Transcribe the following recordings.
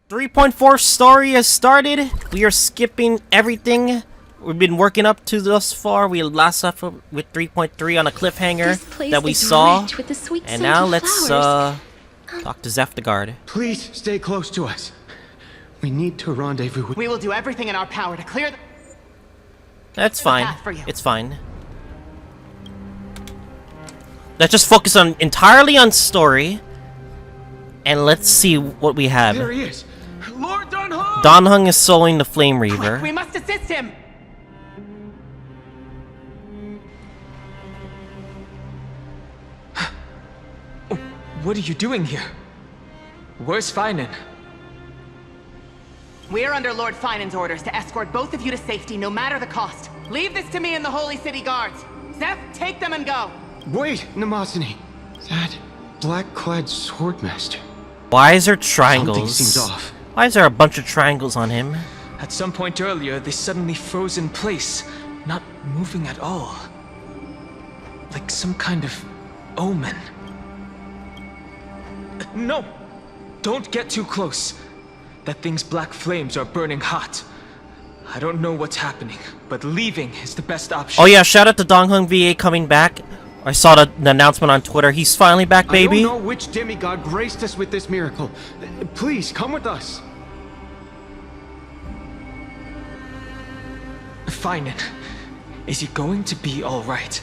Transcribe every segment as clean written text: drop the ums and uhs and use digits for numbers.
3.4 story has started. We are skipping everything we've been working up to thus far. We last left with 3.3 on a cliffhanger that we saw. And now let's talk to Zephthagard. Please stay close to us. We need to rendezvous with... We will do everything in our power to clear the... That's fine. It's fine. Let's just focus on entirely on story. And let's see what we have. There he is. Lord Dan Heng! Dan Heng is soloing the Flame Reaver. We must assist him! What are you doing here? Where's Phainon? We are under Lord Phainon's orders to escort both of you to safety, no matter the cost. Leave this to me and the Holy City Guards. Zeph, take them and go. Wait, Namasani. That black-clad swordmaster. Why is there triangles? Something seems off. Why is there a bunch of triangles on him? At some point earlier, they suddenly froze in place, not moving at all. Like some kind of omen. No! Don't get too close. That thing's black flames are burning hot. I don't know what's happening, but leaving is the best option. Oh yeah, shout out to Dan Heng VA coming back. I saw the announcement on Twitter. He's finally back, baby. I don't know which demigod graced us with this miracle. Please, come with us. Phainon, is he going to be alright?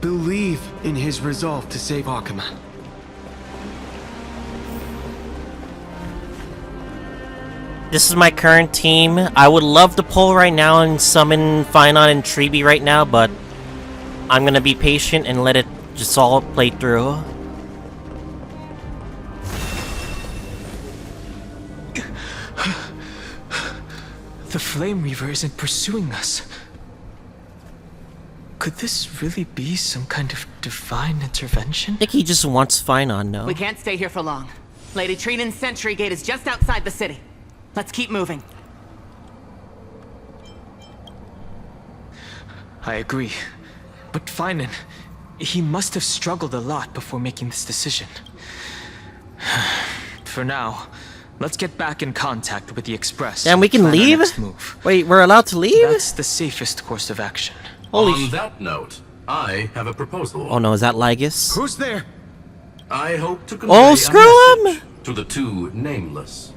Believe in his resolve to save Akama. This is my current team. I would love to pull right now and summon Phainon and Treeby right now, but I'm gonna be patient and let it just all play through. The Flame Reaver isn't pursuing us. Could this really be some kind of divine intervention? I think he just wants Phainon, no? We can't stay here for long. Lady Trinan's sentry gate is just outside the city. Let's keep moving. I agree. But Phainon, he must have struggled a lot before making this decision. For now, let's get back in contact with the Express. And we can leave? Wait, we're allowed to leave? That's the safest course of action. On that note, I have a proposal. Oh no, is that Lygus? Who's there? I hope to convey a Screwllum! message to the two nameless.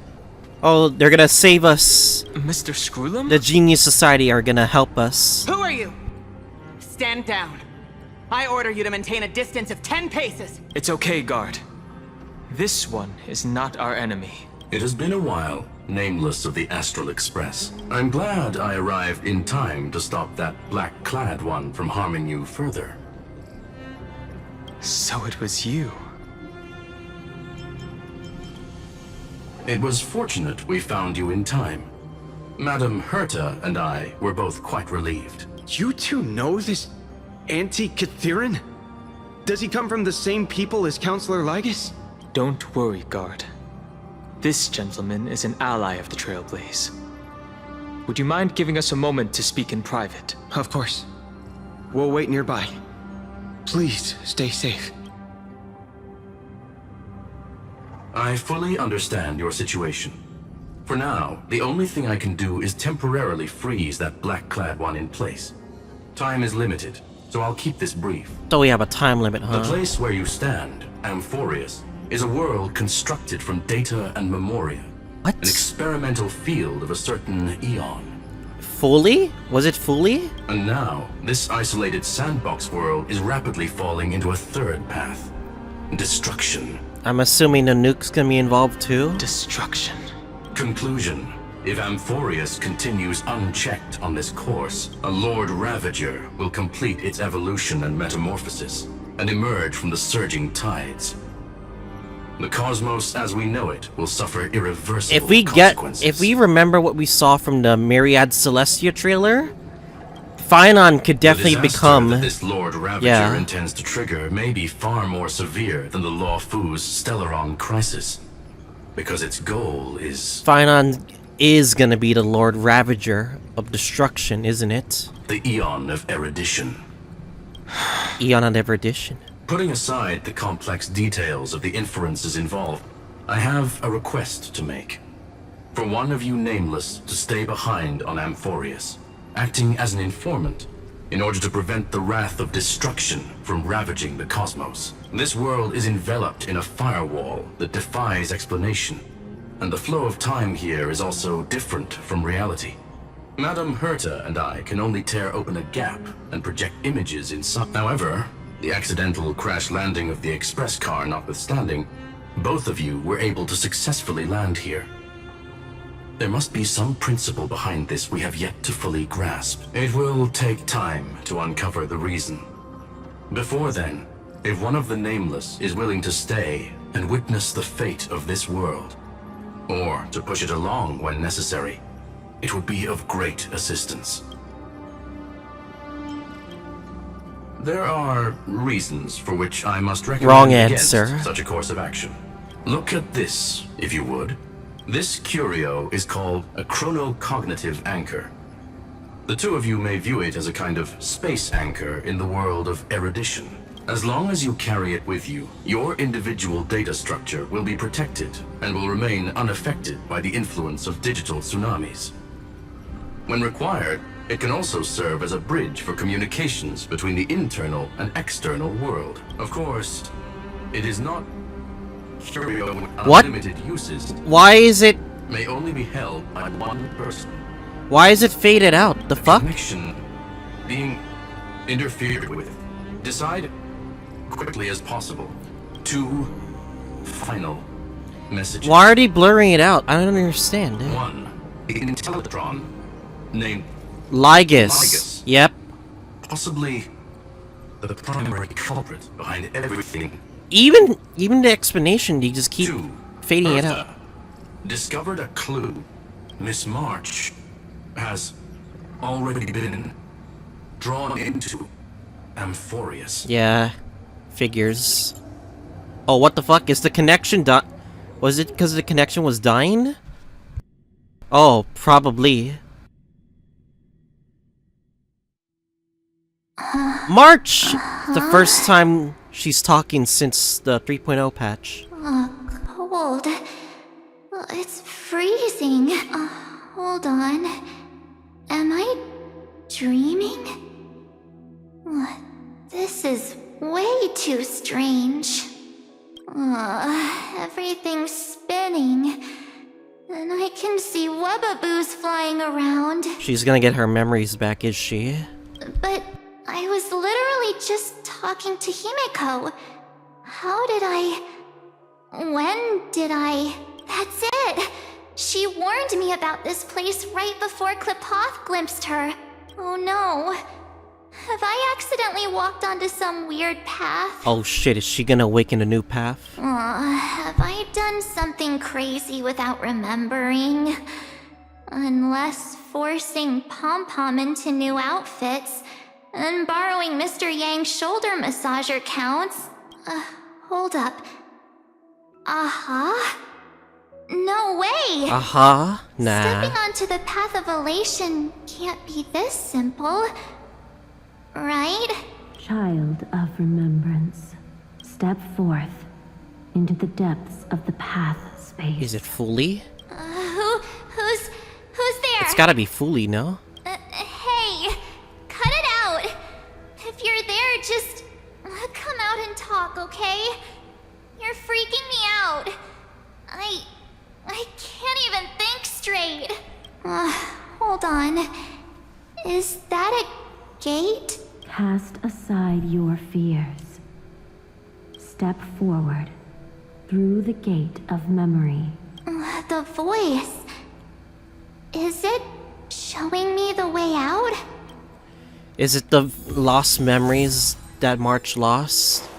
Oh, they're gonna save us. Mr. Screwllum? The Genius Society are gonna help us. Who are you? Stand down. I order you to maintain a distance of 10 paces. It's okay, guard. This one is not our enemy. It has been a while, nameless of the Astral Express. I'm glad I arrived in time to stop that black-clad one from harming you further. So it was you. It was fortunate we found you in time. Madame Herta and I were both quite relieved. You two know this anti-Catharin? Does he come from the same people as Counselor Lygus? Don't worry, guard. This gentleman is an ally of the Trailblaze. Would you mind giving us a moment to speak in private? Of course. We'll wait nearby. Please, stay safe. I fully understand your situation. For now, the only thing I can do is temporarily freeze that black-clad one in place. Time is limited, so I'll keep this brief. So we have a time limit, huh? The place where you stand, Amphoreus, is a world constructed from data and memoria. What? An experimental field of a certain eon. Fully? Was it fully? And now, this isolated sandbox world is rapidly falling into a third path. Destruction. I'm assuming the nuke's gonna be involved too? Destruction. Conclusion. If Amphoreus continues unchecked on this course, a Lord Ravager will complete its evolution and metamorphosis, and emerge from the surging tides. The cosmos as we know it will suffer irreversible consequences. If we remember what we saw from the Myriad Celestia trailer, Phainon could definitely become... that this Lord Ravager intends to trigger may be far more severe than the Law Fu's Stellaron crisis. Because its goal is... Phainon is gonna be the Lord Ravager of Destruction, isn't it? the Eon of Erudition. Eon of Erudition. Putting aside the complex details of the inferences involved, I have a request to make. For one of you nameless to stay behind on Amphoreus, acting as an informant, in order to prevent the wrath of destruction from ravaging the cosmos. This world is enveloped in a firewall that defies explanation, and the flow of time here is also different from reality. Madame Herta and I can only tear open a gap and project images inside. However, the accidental crash landing of the express car notwithstanding, both of you were able to successfully land here. There must be some principle behind this we have yet to fully grasp. It will take time to uncover the reason. Before then, if one of the Nameless is willing to stay and witness the fate of this world, or to push it along when necessary, it would be of great assistance. There are reasons for which I must recommend Wrong against answer. such a course of action. Look at this, if you would. This curio is called a chronocognitive anchor. The two of you may view it as a kind of space anchor in the world of erudition. As long as you carry it with you, your individual data structure will be protected and will remain unaffected by the influence of digital tsunamis. When required, it can also serve as a bridge for communications between the internal and external world. Of course, it is not curio with What? unlimited uses. Why is it... May only be held by one person. Why is it faded out? The fuck? Connection being interfered with. Decide quickly as possible. 2 final messages. Why are they blurring it out? I don't understand. 1. Intellitron named Lygus. Lygus. Yep. possibly the primary culprit behind everything. Even the explanation, they just keep 2. fading it Bertha out. discovered a clue. Miss March has already been drawn into Amphoreus. Yeah, figures. Oh, what the fuck? Is the connection was it because the connection was dying? Oh, probably. March! The first time she's talking since the 3.0 patch. Cold. It's freezing. Hold on. Am I dreaming? This is way too strange. Everything's spinning. And I can see webbaboos flying around. She's gonna get her memories back, is she? But I was literally just talking to Himeko. How did I... When did I... That's it! She warned me about this place right before Klipoth glimpsed her. Oh no. Have I accidentally walked onto some weird path? Oh shit, is she gonna awaken a new path? Have I done something crazy without remembering? Unless forcing Pom-Pom into new outfits and borrowing Mr. Yang's shoulder massager counts. Hold up. No way! Nah. Stepping onto the path of elation can't be this simple. Right? Child of remembrance, step forth into the depths of the path space. Is it fully? Who's there? It's gotta be fully, no? Hey, cut it out. If you're there, just come out and talk, okay? You're freaking me out. I can't even think straight. Hold on. Is that a gate? Cast aside your fears. Step forward through the gate of memory. The voice. Is it showing me the way out? Is it the lost memories that March lost?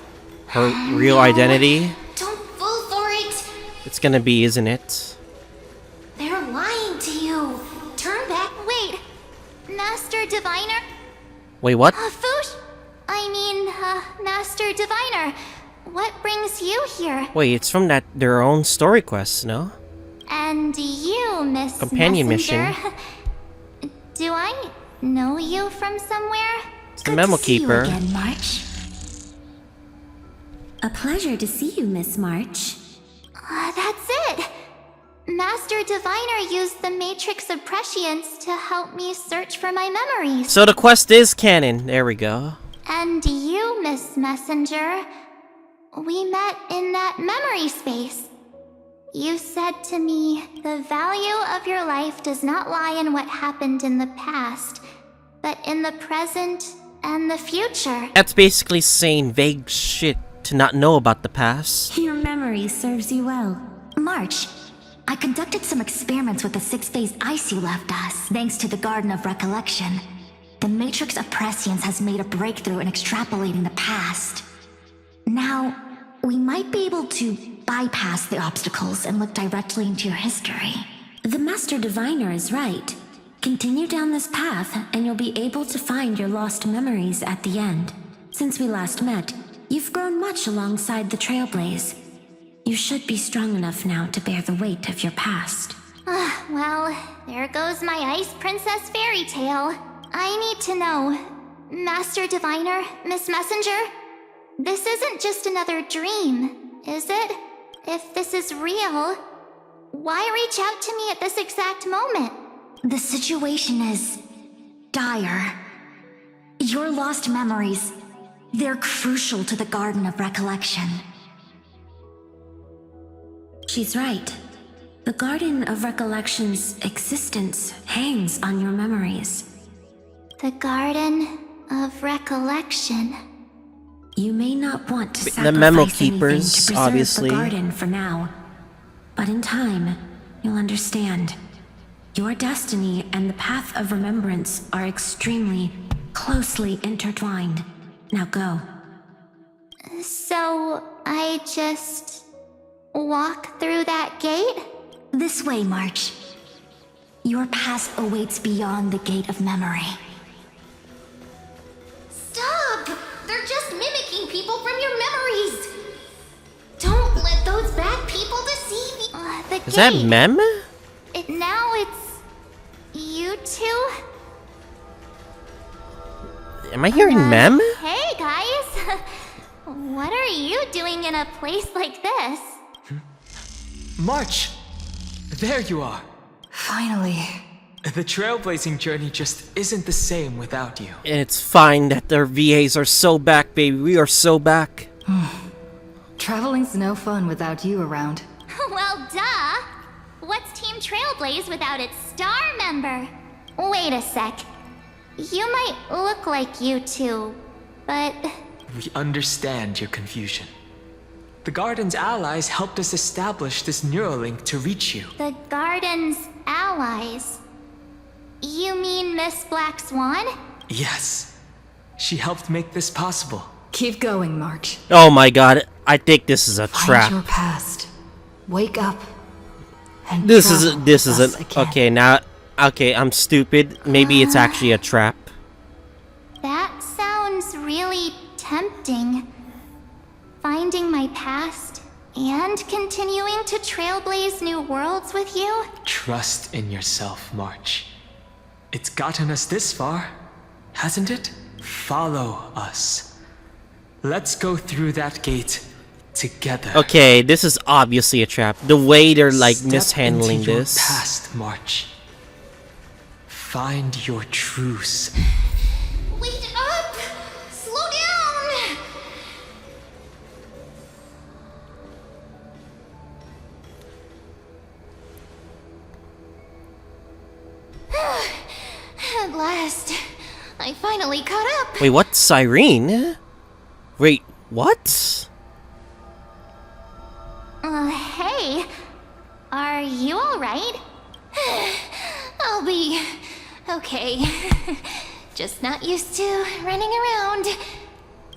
Her real identity? Don't fall for it. It's gonna be, isn't it? They're lying to you. Turn back. Wait. Master Diviner? Wait, what? Master Diviner. What brings you here? Wait, it's from their own story quest, no? And you, Miss Companion Messenger. mission. Do I know you from somewhere? It's the Memo Keeper. Good to see you again, March. A pleasure to see you, Miss March. That's it! Master Diviner used the Matrix of Prescience to help me search for my memories. So the quest is canon. There we go. And you, Miss Messenger, we met in that memory space. You said to me, the value of your life does not lie in what happened in the past, but in the present and the future. That's basically saying vague shit to not know about the past. Your memory serves you well. March, I conducted some experiments with the 6-phase ice you left us. Thanks to the Garden of Recollection, the Matrix of Prescience has made a breakthrough in extrapolating the past. Now, we might be able to bypass the obstacles and look directly into your history. The Master Diviner is right. Continue down this path, and you'll be able to find your lost memories at the end. Since we last met, you've grown much alongside the Trailblaze. You should be strong enough now to bear the weight of your past. Well, there goes my Ice Princess fairy tale. I need to know, Master Diviner, Miss Messenger, this isn't just another dream, is it? If this is real, why reach out to me at this exact moment? The situation is dire. Your lost memories, they're crucial to the Garden of Recollection. She's right. The Garden of Recollection's existence hangs on your memories. The Garden of Recollection. You may not want to The memo sacrifice anything keepers, to preserve obviously. the garden for now. But in time, you'll understand. Your destiny and the path of remembrance are extremely, closely intertwined. Now go. So, I just walk through that gate? This way, March. Your past awaits beyond the Gate of Memory. Stop! They're just mimicking people from your memories! Don't let those bad people deceive you! The Is that gate. Mem? Now it's... you two? Am I hearing Mem? Hey, guys! What are you doing in a place like this? March! There you are. Finally. The trailblazing journey just isn't the same without you. And it's fine that their VAs are so back, baby. We are so back. Traveling's no fun without you around. Well, duh! What's Team Trailblaze without its star member? Wait a sec. You might look like you two, but... We understand your confusion. The Garden's allies helped us establish this Neuralink to reach you. The Garden's allies? You mean Miss Black Swan? Yes. She helped make this possible. Keep going, March. Oh my god, I think this is a Find trap. your past. Wake up. And This travel is with us an again. okay now. Okay, I'm stupid. Maybe it's actually a trap. That sounds really tempting. Finding my past and continuing to trailblaze new worlds with you? Trust in yourself, March. It's gotten us this far, hasn't it? Follow us. Let's go through that gate together. Okay, this is obviously a trap. The way they're like Step mishandling into your this. past, March. Find your true self. Wait up! Slow down! At last, I finally caught up. Wait, what? Cyrene? Wait, what? Hey, are you alright? I'll be okay. Just not used to running around.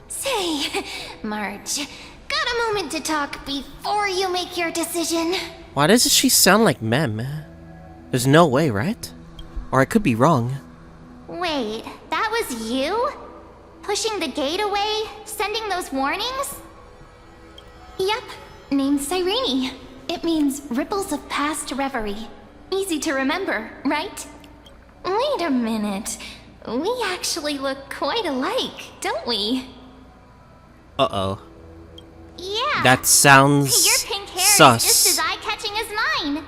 Say, Marge, got a moment to talk before you make your decision? Why doesn't she sound like Mem? There's no way, right? Or I could be wrong. Wait, that was you? Pushing the gate away? Sending those warnings? Yep, named Cyrene. It means ripples of past reverie. Easy to remember, right? Wait a minute. We actually look quite alike, don't we? Uh-oh. Yeah. That sounds Your pink hair sus. is just as eye-catching as mine.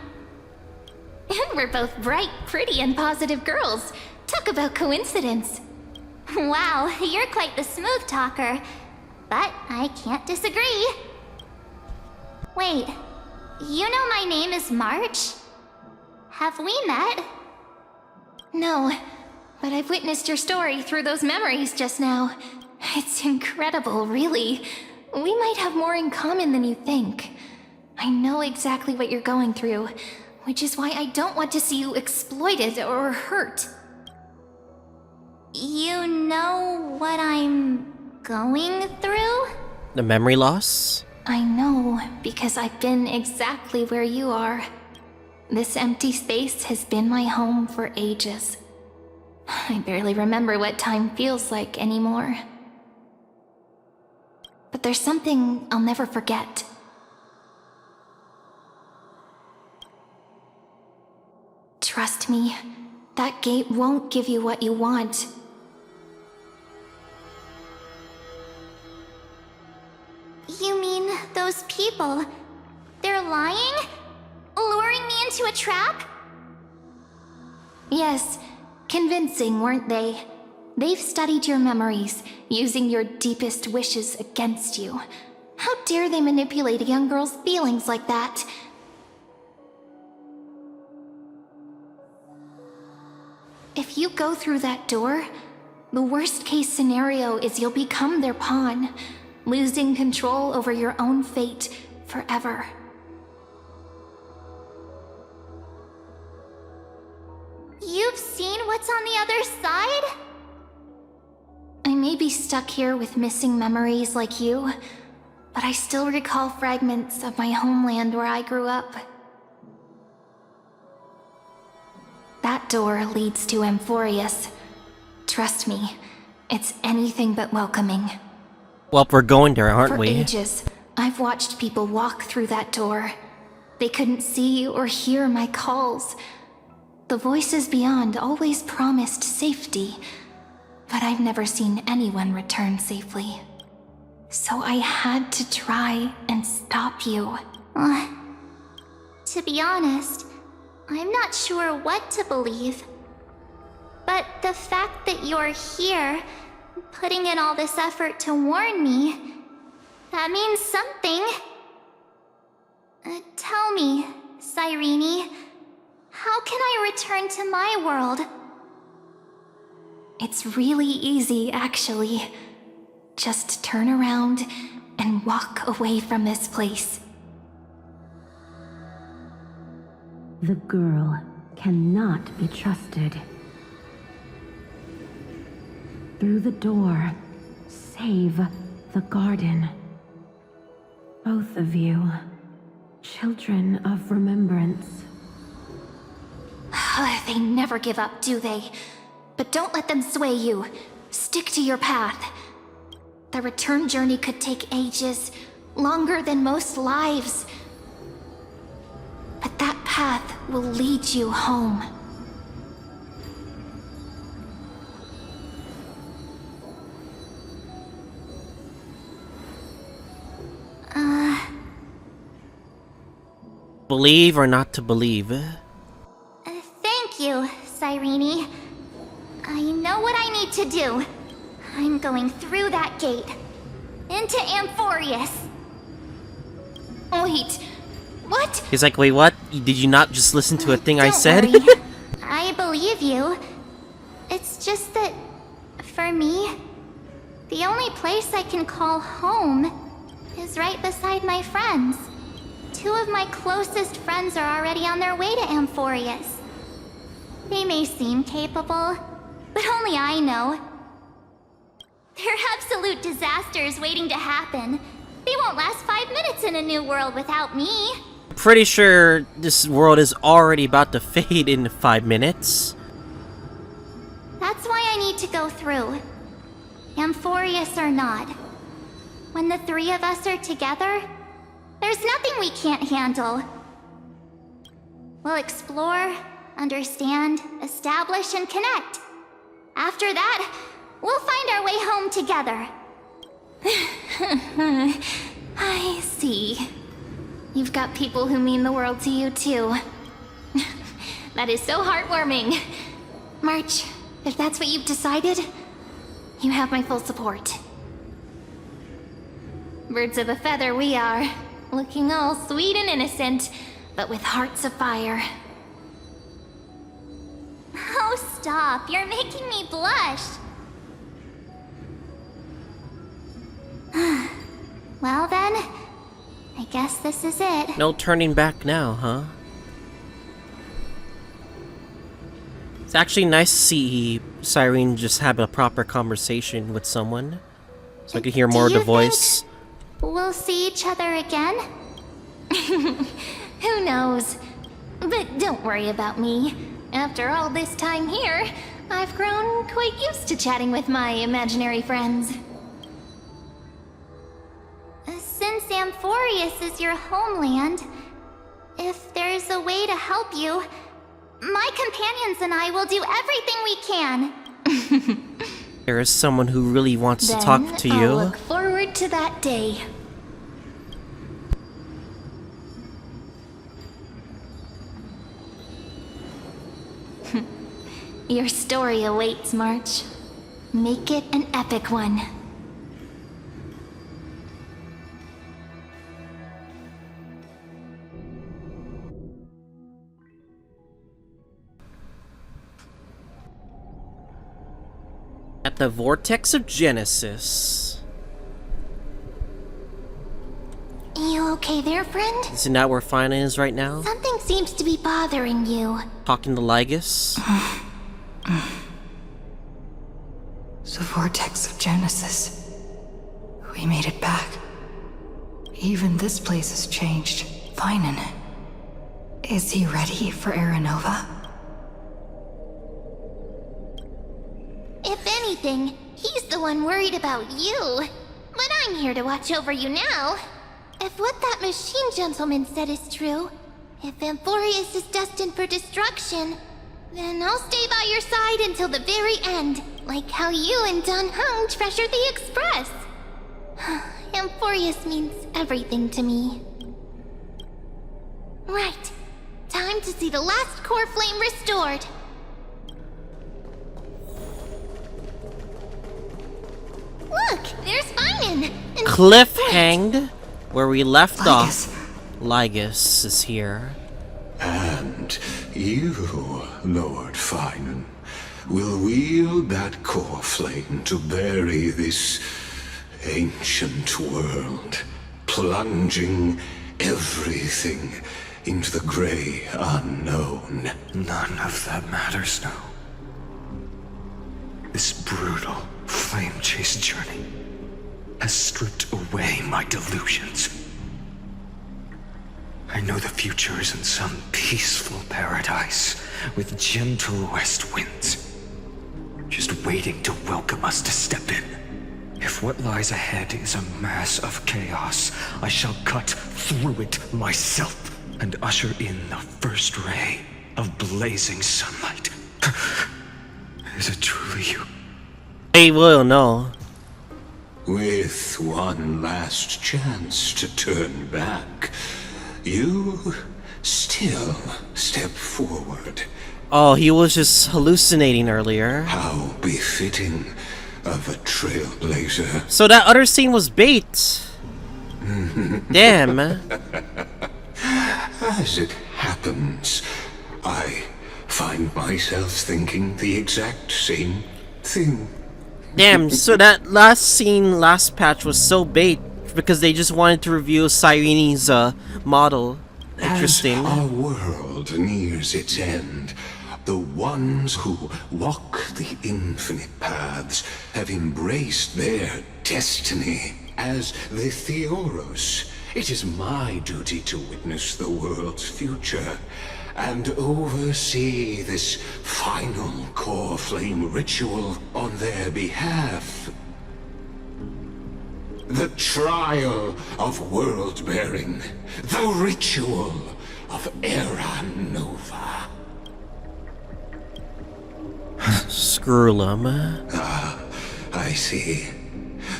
And we're both bright, pretty, and positive girls. Talk about coincidence. Wow, you're quite the smooth talker. But I can't disagree. Wait, you know my name is March? Have we met? No, but I've witnessed your story through those memories just now. It's incredible, really. We might have more in common than you think. I know exactly what you're going through, which is why I don't want to see you exploited or hurt. You know what I'm going through? The memory loss? I know, because I've been exactly where you are. This empty space has been my home for ages. I barely remember what time feels like anymore. But there's something I'll never forget. Trust me, that gate won't give you what you want. You mean those people? They're lying? Luring me into a trap? Yes, convincing, weren't they? They've studied your memories, using your deepest wishes against you. How dare they manipulate a young girl's feelings like that? If you go through that door, the worst case scenario is you'll become their pawn, losing control over your own fate forever. You've seen what's on the other side? I may be stuck here with missing memories like you, but I still recall fragments of my homeland where I grew up. That door leads to Amphoreus. Trust me, it's anything but welcoming. Well, we're going there, aren't we? For ages, I've watched people walk through that door. They couldn't see or hear my calls. The voices beyond always promised safety, but I've never seen anyone return safely. So I had to try and stop you. To be honest, I'm not sure what to believe. But the fact that you're here, putting in all this effort to warn me, that means something. Tell me, Cyrene, how can I return to my world? It's really easy, actually. Just turn around and walk away from this place. The girl cannot be trusted. Through the door, save the garden. Both of you, children of remembrance. They never give up, do they? But don't let them sway you. Stick to your path. The return journey could take ages, longer than most lives. But that path will lead you home. Believe or not to believe? Thank you, Cyrene. I know what I need to do. I'm going through that gate. Into Amphoreus. Wait, what? He's like, wait, what? Did you not just listen to a thing I said? Don't worry. I believe you. It's just that, for me, the only place I can call home is right beside my friends. Two of my closest friends are already on their way to Amphoreus. They may seem capable, but only I know. They're absolute disasters waiting to happen. They won't last 5 minutes in a new world without me. Pretty sure this world is already about to fade in 5 minutes. That's why I need to go through. Amphoreus or not. When the three of us are together, there's nothing we can't handle. We'll explore, understand, establish, and connect. After that, we'll find our way home together. I see. You've got people who mean the world to you, too. That is so heartwarming. March, if that's what you've decided, you have my full support. Birds of a feather we are, looking all sweet and innocent, but with hearts of fire. Oh, stop. You're making me blush. Well then, I guess this is it. No turning back now, huh? It's actually nice to see Cyrene just have a proper conversation with someone, so I can hear more of the voice. We'll see each other again? Who knows? But don't worry about me. After all this time here, I've grown quite used to chatting with my imaginary friends. Since Amphoreus is your homeland, if there's a way to help you, my companions and I will do everything we can. There is someone who really wants to talk to you. I'll look forward to that day. Your story awaits, March. Make it an epic one. At the Vortex of Genesis. You okay there, friend? Isn't that where Phainon is right now? Something seems to be bothering you. Talking to Lygus. The Vortex of Genesis. We made it back. Even this place has changed. Phainon. Is he ready for Aeronova? If anything, he's the one worried about you. But I'm here to watch over you now. If what that machine gentleman said is true, if Amphoreus is destined for destruction, then I'll stay by your side until the very end, like how you and Dan Heng treasured the Express. Amphoreus means everything to me. Right. Time to see the last Coreflame restored. Look, there's Phainon. Cliffhanger, where we left off. Lygus is here. And you, Lord Phainon, will wield that Coreflame to bury this ancient world, plunging everything into the grey unknown. None of that matters now. This brutal flame chase journey has stripped away my delusions. I know the future is in some peaceful paradise with gentle west winds, just waiting to welcome us to step in. If what lies ahead is a mass of chaos, I shall cut through it myself and usher in the first ray of blazing sunlight. Is it truly you? They will know. With one last chance to turn back, you still step forward. Oh, he was just hallucinating earlier. How befitting of a trailblazer. So that other scene was bait. Damn. As it happens, I find myself thinking the exact same thing. Damn, so that last scene, last patch was so bait because they just wanted to review Cyrene's model. Interesting. As our world nears its end, the ones who walk the infinite paths have embraced their destiny. As the Theoros, it is my duty to witness the world's future and oversee this final Coreflame ritual on their behalf. The trial of world-bearing, the ritual of Era Nova. Screwllum. Ah, I see.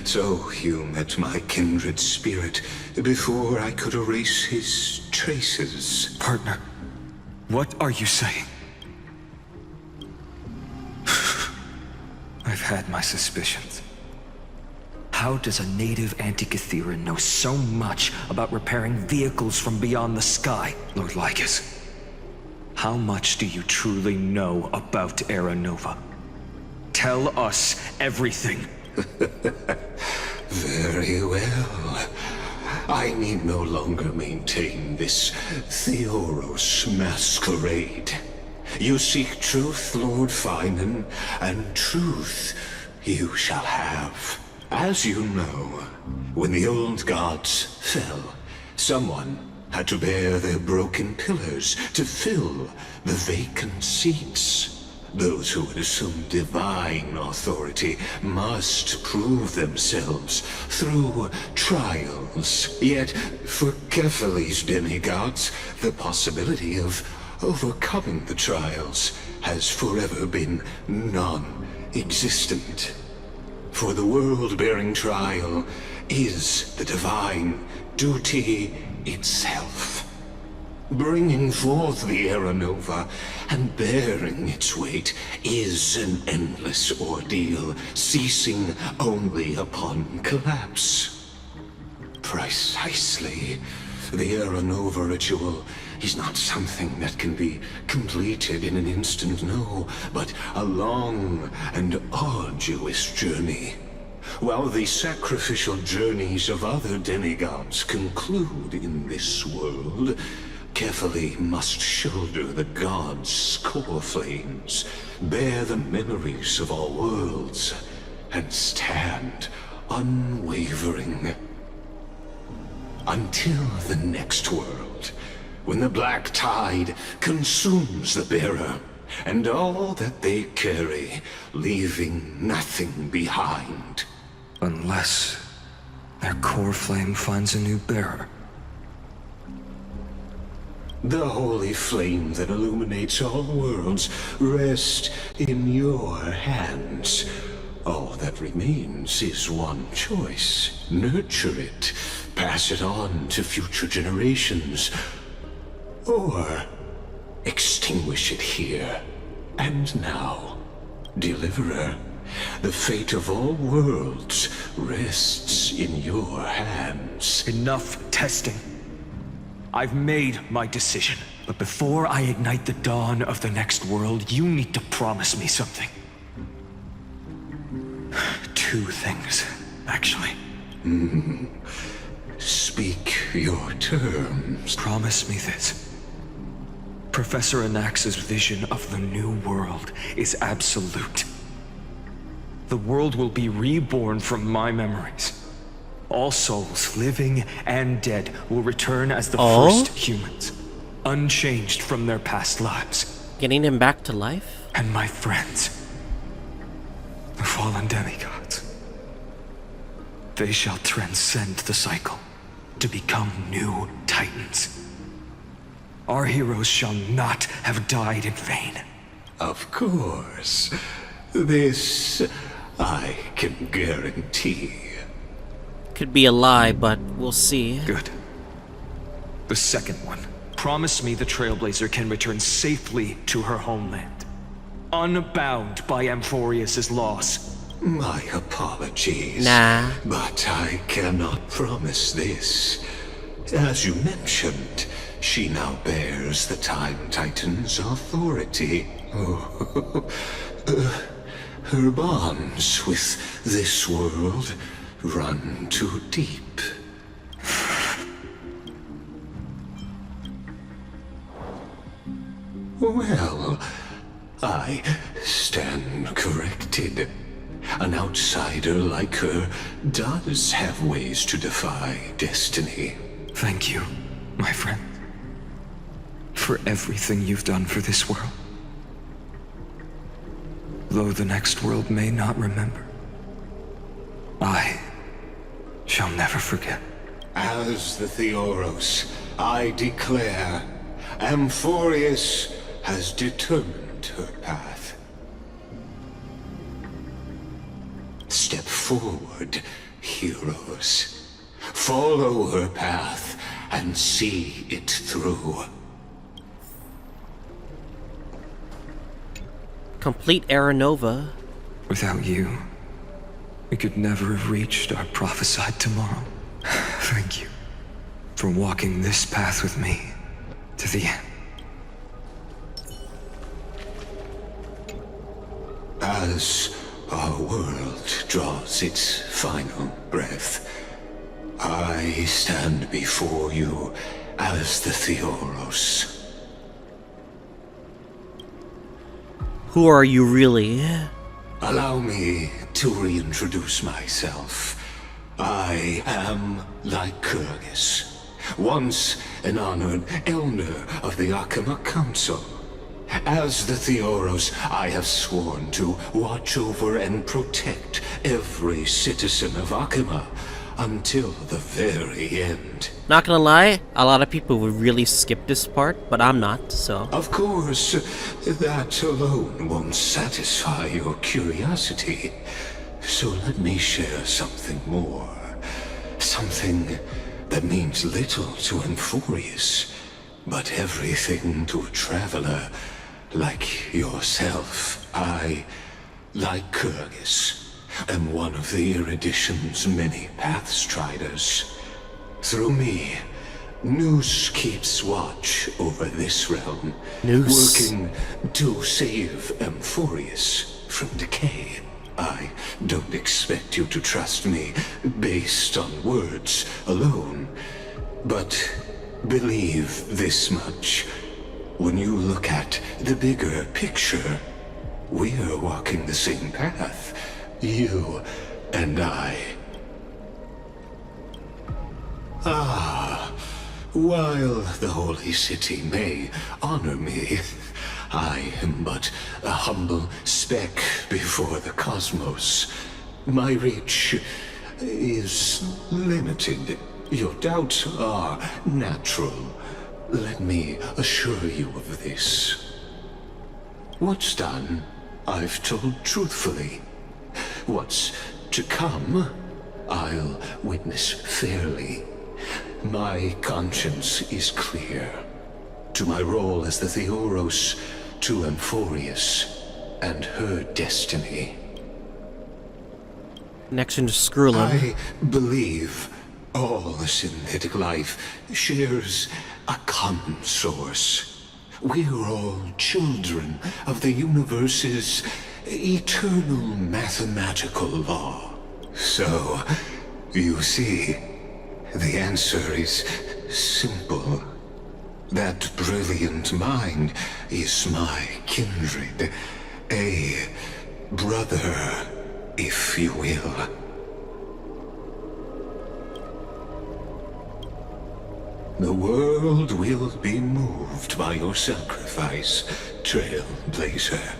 So you met my kindred spirit before I could erase his traces. Partner, what are you saying? I've had my suspicions. How does a native Antikytheran know so much about repairing vehicles from beyond the sky, Lord Lygus? How much do you truly know about Era Nova? Tell us everything. Very well. I need no longer maintain this Theoros masquerade. You seek truth, Lord Phainon, and truth you shall have. As you know, when the old gods fell, someone had to bear their broken pillars to fill the vacant seats. Those who would assume divine authority must prove themselves through trials. Yet, for Kephales's demigods, the possibility of overcoming the trials has forever been non-existent. For the world-bearing trial is the divine duty itself. Bringing forth the Era Nova and bearing its weight is an endless ordeal, ceasing only upon collapse. Precisely. The Era Nova ritual is not something that can be completed in an instant, no, but a long and arduous journey. While the sacrificial journeys of other demigods conclude in this world, Kephale must shoulder the gods' Coreflames, bear the memories of all worlds, and stand unwavering. Until the next world, when the black tide consumes the bearer, and all that they carry, leaving nothing behind. Unless their Coreflame finds a new bearer. The holy flame that illuminates all worlds rests in your hands. All that remains is one choice. Nurture it, pass it on to future generations, or extinguish it here and now. Deliverer, the fate of all worlds rests in your hands. Enough testing. I've made my decision. But before I ignite the dawn of the next world, you need to promise me something. Two things, actually. Speak your terms. Promise me this. Professor Anax's vision of the new world is absolute. The world will be reborn from my memories. All souls, living and dead, will return as the first humans, unchanged from their past lives. Getting him back to life? And my friends, the fallen demigods, they shall transcend the cycle to become new titans. Our heroes shall not have died in vain. Of course. This I can guarantee. Could be a lie, but we'll see. Good. The second one. Promise me the Trailblazer can return safely to her homeland, unbound by Amphoreus' loss. My apologies. Nah. But I cannot promise this. As you mentioned, she now bears the Time Titan's authority. Her bonds with this world run too deep. Well, I stand corrected. An outsider like her does have ways to defy destiny. Thank you, my friend, for everything you've done for this world. Though the next world may not remember, I shall never forget. As the Theoros, I declare, Amphoreus has determined her path. Step forward, heroes. Follow her path and see it through. Complete Era Nova. Without you, we could never have reached our prophesied tomorrow. Thank you for walking this path with me to the end. As our world draws its final breath, I stand before you as the Theoros. Who are you really? Allow me to reintroduce myself. I am Lygus, once an honored elder of the Akama Council. As the Theoros, I have sworn to watch over and protect every citizen of Akama until the very end. Not gonna lie, a lot of people would really skip this part, but I'm not, so. Of course, that alone won't satisfy your curiosity. So let me share something more. Something that means little to Amphoreus, but everything to a traveler like yourself. I, Lygus, am one of the Erudition's many Pathstriders. Through me, Noose keeps watch over this realm, Noose. working to save Amphoreus from decay. I don't expect you to trust me based on words alone, but believe this much. When you look at the bigger picture, we're walking the same path, you and I. While the Holy City may honor me, I am but a humble speck before the cosmos. My reach is limited. Your doubts are natural. Let me assure you of this. What's done, I've told truthfully. What's to come, I'll witness fairly. My conscience is clear. To my role as the Theoros, to Amphoreus, and her destiny. Next into Screwllum. I believe all synthetic life shares a common source. We're all children of the universe's eternal mathematical law. So, you see, the answer is simple. That brilliant mind is my kindred, a brother, if you will. The world will be moved by your sacrifice, Trailblazer.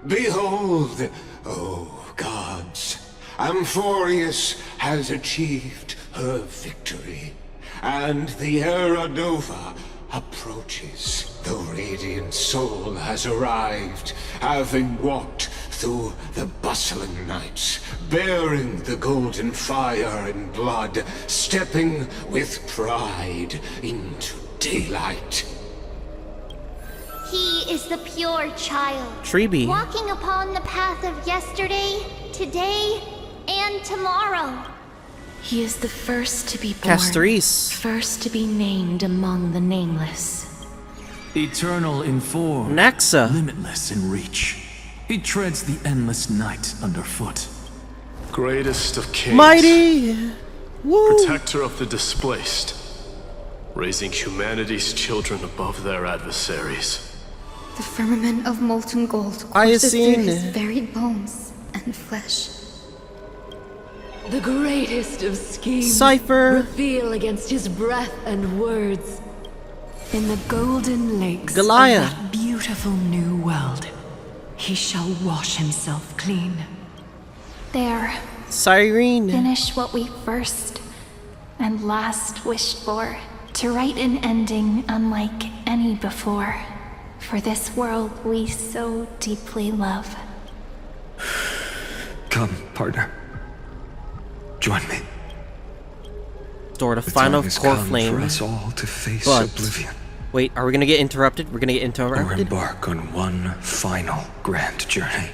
Behold, oh gods, Amphoreus has achieved her victory, and the Era Nova approaches. The radiant soul has arrived, having walked through the bustling nights, bearing the golden fire and blood, stepping with pride into daylight. He is the pure child, Treeby. walking upon the path of yesterday, today, and tomorrow. He is the first to be born, Castries. first to be named among the nameless. Eternal in form, Nexa. limitless in reach. He treads the endless night underfoot. Greatest of kings. Mighty. Woo. Protector of the displaced. Raising humanity's children above their adversaries. The firmament of molten gold I courses through seen his it. very bones and flesh. The greatest of schemes Cypher. reveal against his breath and words. In the golden lakes Goliath. of that beautiful new world, he shall wash himself clean. There, Cyrene. finish what we first and last wished for, to write an ending unlike any before. for this world we so deeply love. Come, partner. Join me. Door to final Coreflame. For us all to face But oblivion. wait, are we gonna get interrupted? We're gonna get Or interrupted? embark on one final grand journey.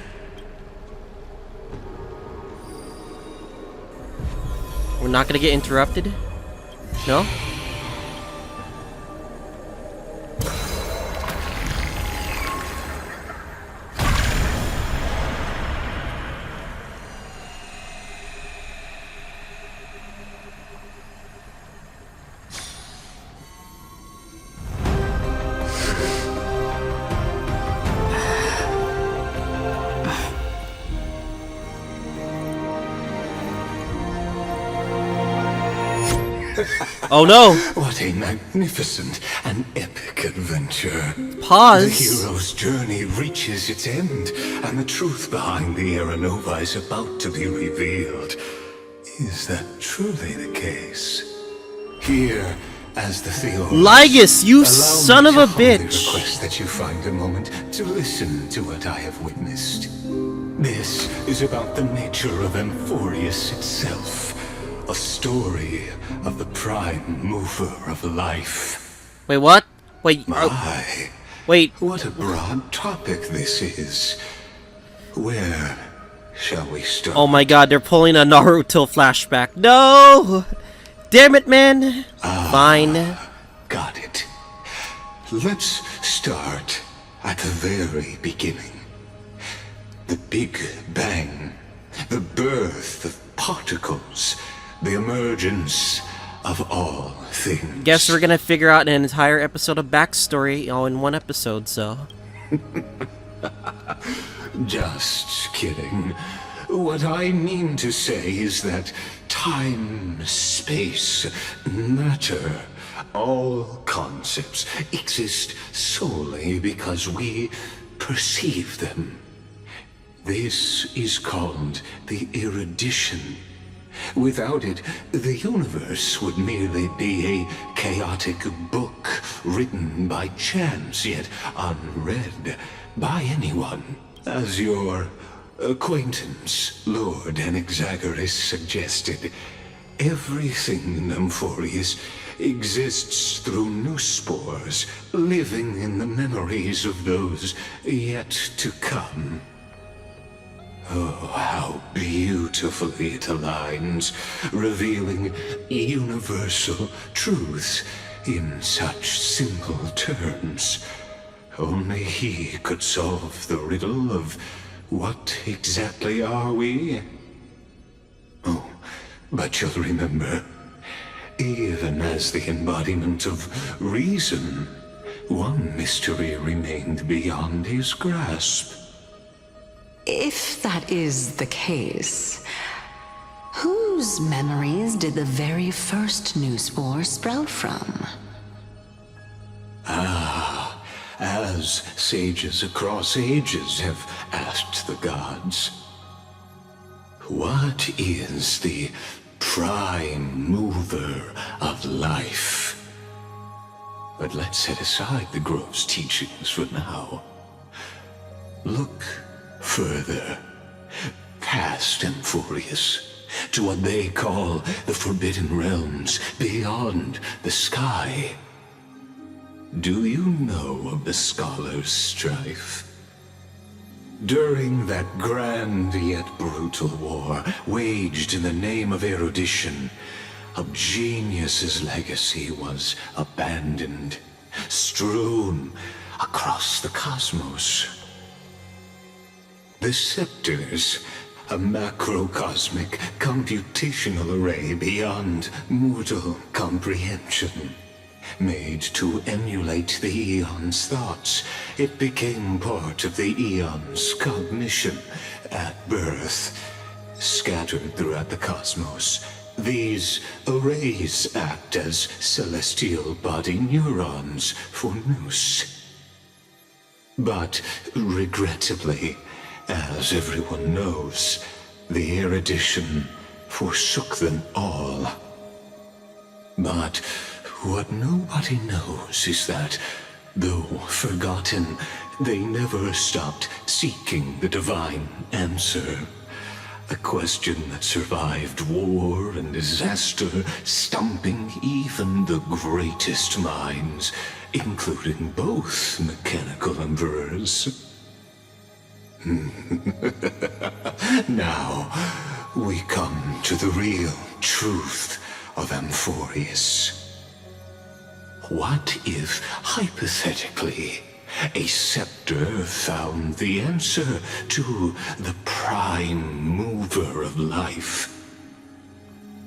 We're not gonna get interrupted? No? Oh no! What a magnificent and epic adventure. Pause. The hero's journey reaches its end, and the truth behind the Aeronova is about to be revealed. Is that truly the case? Here, as the TheOffOne, Lygus, you allow son me of to a humbly bitch! request that you find a moment to listen to what I have witnessed. This is about the nature of Amphoreus itself. A story of the prime mover of life. Wait, what? Wait, wait. What a broad topic this is. Where shall we start? Oh my god, they're pulling a Naruto flashback. No! Damn it, man! Fine. Got it. Let's start at the very beginning. The Big Bang. The birth of particles. The emergence of all things. Guess we're gonna figure out an entire episode of backstory all in one episode, so. Just kidding. What I mean to say is that time, space, matter, all concepts exist solely because we perceive them. This is called the erudition. Without it, the universe would merely be a chaotic book written by chance, yet unread by anyone. As your acquaintance, Lord Anaxagoras, suggested, everything in Amphoreus exists through new spores, living in the memories of those yet to come. Oh, how beautifully it aligns, revealing universal truths in such simple terms. Only he could solve the riddle of what exactly are we? Oh, but you'll remember, even as the embodiment of reason, one mystery remained beyond his grasp. If that is the case, whose memories did the very first new spore sprout from? Ah, as sages across ages have asked the gods, what is the prime mover of life? But let's set aside the grove's teachings for now. Look further, past Amphoreus, to what they call the Forbidden Realms beyond the sky. Do you know of the Scholar's strife? During that grand yet brutal war, waged in the name of erudition, a genius's legacy was abandoned, strewn across the cosmos. The scepters, a macrocosmic computational array beyond mortal comprehension. Made to emulate the Eon's thoughts, it became part of the Eon's cognition at birth. Scattered throughout the cosmos, these arrays act as celestial body neurons for Nous. But regrettably, as everyone knows, the erudition forsook them all. But what nobody knows is that Though forgotten, they never stopped seeking the divine answer. A question that survived war and disaster, stumping even the greatest minds, including both mechanical emperors. Now, we come to the real truth of Amphoreus. What if, hypothetically, a scepter found the answer to the prime mover of life?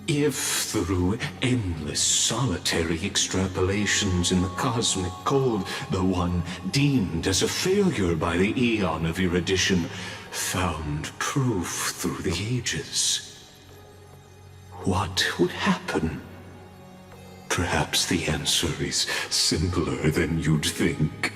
If through endless solitary extrapolations in the cosmic cold, the one deemed as a failure by the eon of erudition found proof through the ages, what would happen? Perhaps the answer is simpler than you'd think.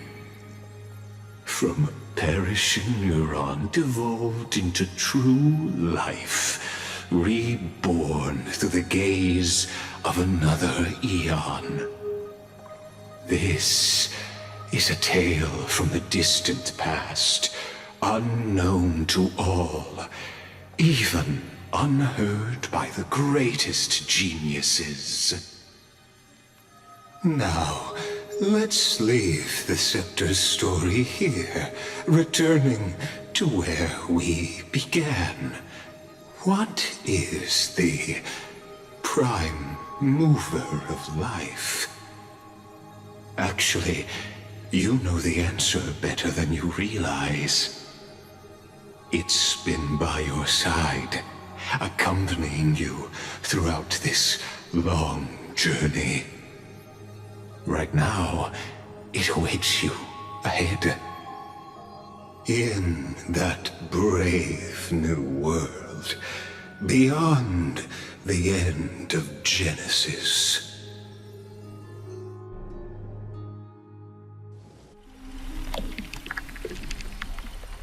From a perishing neuron devolved into true life, reborn through the gaze of another eon. This is a tale from the distant past, unknown to all, even unheard by the greatest geniuses. Now, let's leave the Scepter's story here, returning to where we began. What is the prime mover of life? Actually, you know the answer better than you realize. It's been by your side, accompanying you throughout this long journey. Right now, it awaits you ahead. In that brave new world, beyond the end of Genesis.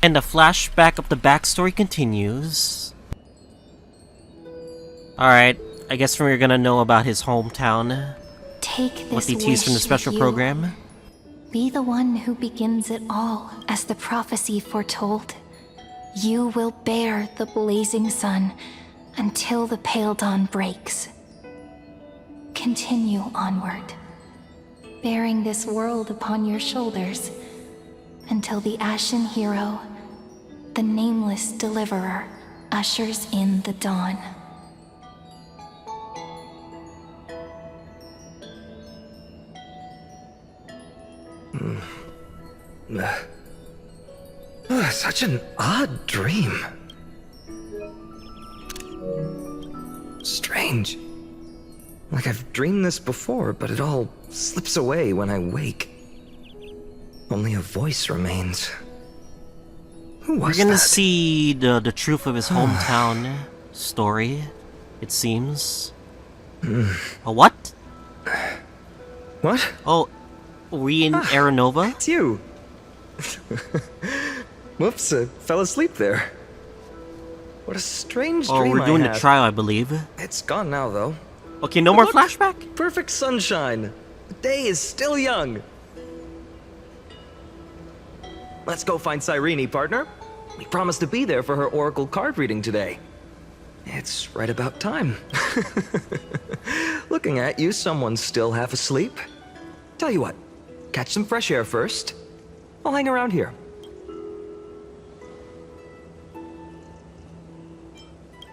And the flashback of the backstory continues. Alright, I guess we're gonna know about his hometown. Take this what they teased from the special program. Be the one who begins it all, as the prophecy foretold. You will bear the blazing sun until the pale dawn breaks. Continue onward, bearing this world upon your shoulders, until the ashen hero, the nameless deliverer, ushers in the dawn. Such an odd dream. Strange. Like I've dreamed this before, but it all slips away when I wake. Only a voice remains. Who was We're gonna that? see the truth of his hometown story, it seems. A what? What? Oh, we in Aeronova? It's you. Whoops, I fell asleep there. What a strange dream we're doing I the had. trial, I believe. It's gone now, though. Okay, no more flashback? Perfect sunshine. The day is still young. Let's go find Cyrene, partner. We promised to be there for her oracle card reading today. It's right about time. Looking at you, someone's still half asleep. Tell you what, catch some fresh air first. I'll hang around here.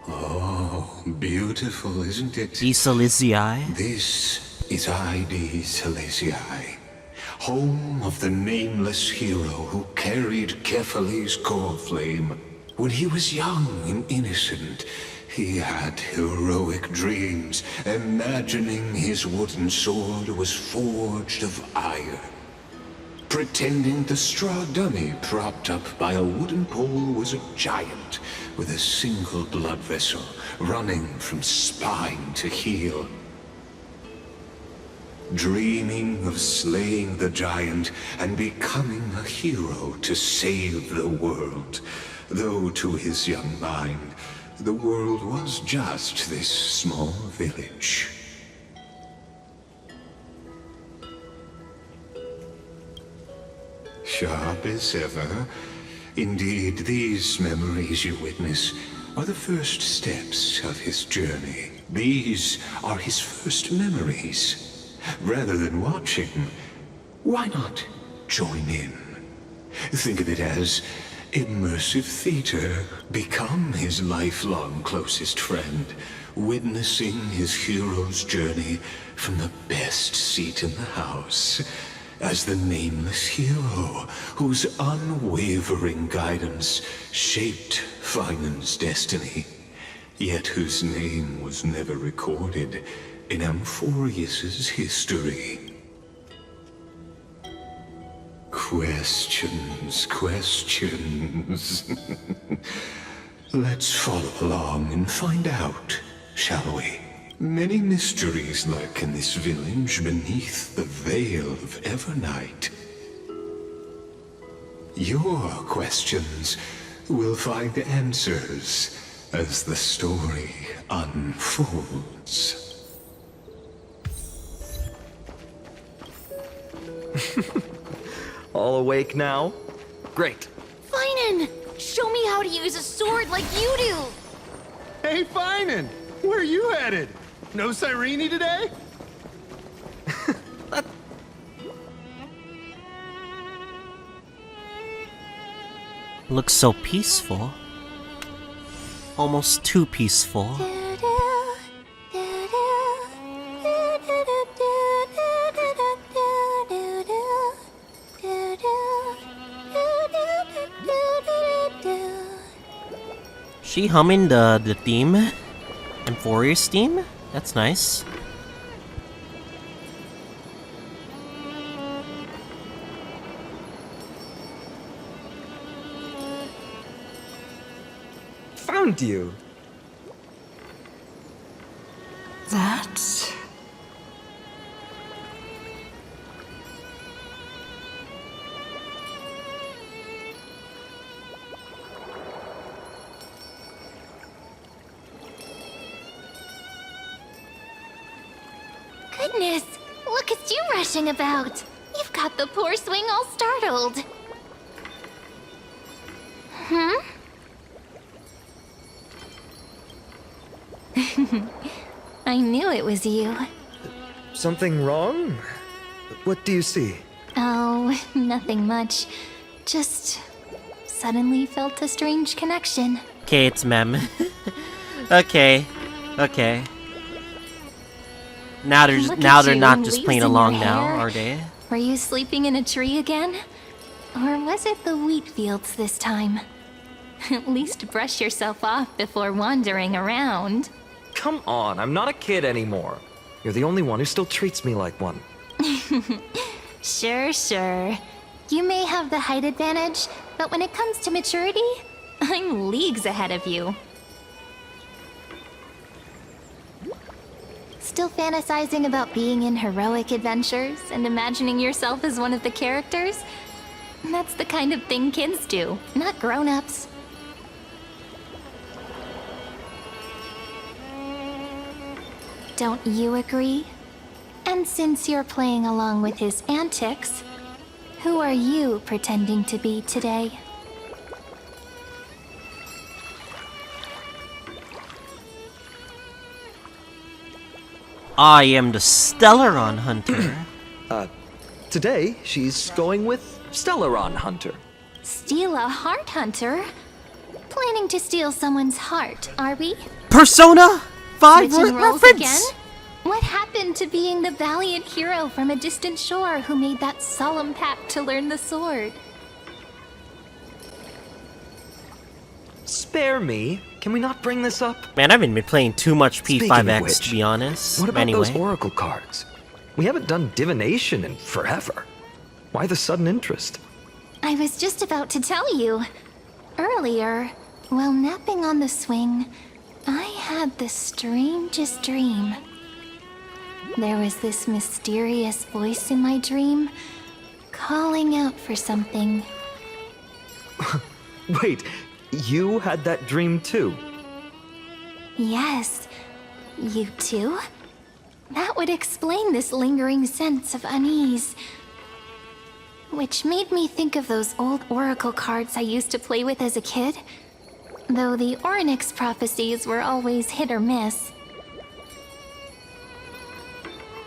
Oh, beautiful, isn't it? Aedes Elysiae. This is Aedes Elysiae, home of the nameless hero who carried Kephales's Coreflame. When he was young and innocent, he had heroic dreams, imagining his wooden sword was forged of iron. Pretending the straw dummy propped up by a wooden pole was a giant with a single blood vessel running from spine to heel. Dreaming of slaying the giant and becoming a hero to save the world, though to his young mind, the world was just this small village. sharp as ever. Indeed, these memories you witness are the first steps of his journey. These are his first memories. Rather than watching, why not join in? Think of it as immersive theater. Become his lifelong closest friend, witnessing his hero's journey from the best seat in the house, as the nameless hero whose unwavering guidance shaped Phainon's destiny, yet whose name was never recorded in Amphoreus's history. Questions, questions. Let's follow along and find out, shall we? Many mysteries lurk in this village beneath the veil of Evernight. Your questions will find answers as the story unfolds. All awake now? Great. Phainon! Show me how to use a sword like you do! Hey, Phainon! Where are you headed? No Cyrene today? Looks so peaceful. Almost too peaceful. She humming the theme? Amphoreus theme? That's nice. Found you. That's... Goodness, look at you rushing about. You've got the poor swing all startled. Hmm? I knew it was you. Something wrong? What do you see? Oh, nothing much. Just suddenly felt a strange connection. Okay, it's Mem. Okay. Now they're not just playing along now, are they? Were you sleeping in a tree again? Or was it the wheat fields this time? At least brush yourself off before wandering around. Come on, I'm not a kid anymore. You're the only one who still treats me like one. Sure. You may have the height advantage, but when it comes to maturity, I'm leagues ahead of you. Still fantasizing about being in heroic adventures and imagining yourself as one of the characters? That's the kind of thing kids do, not grown-ups. Don't you agree? And since you're playing along with his antics, who are you pretending to be today? I am the Stellaron Hunter. Today she's going with Stellaron Hunter. Steal a heart hunter? Planning to steal someone's heart, are we? Persona 5 Switching roles reference! again? What happened to being the valiant hero from a distant shore who made that solemn pact to learn the sword? Spare me. Can we not bring this up? Man, I haven't been playing too much Speaking of P5X, which, to be honest. What about anyway. those oracle cards? We haven't done divination in forever. Why the sudden interest? I was just about to tell you. Earlier, while napping on the swing, I had the strangest dream. There was this mysterious voice in my dream, calling out for something. Wait, you had that dream too? Yes, you too? That would explain this lingering sense of unease. Which made me think of those old oracle cards I used to play with as a kid. Though the Orynyx prophecies were always hit or miss.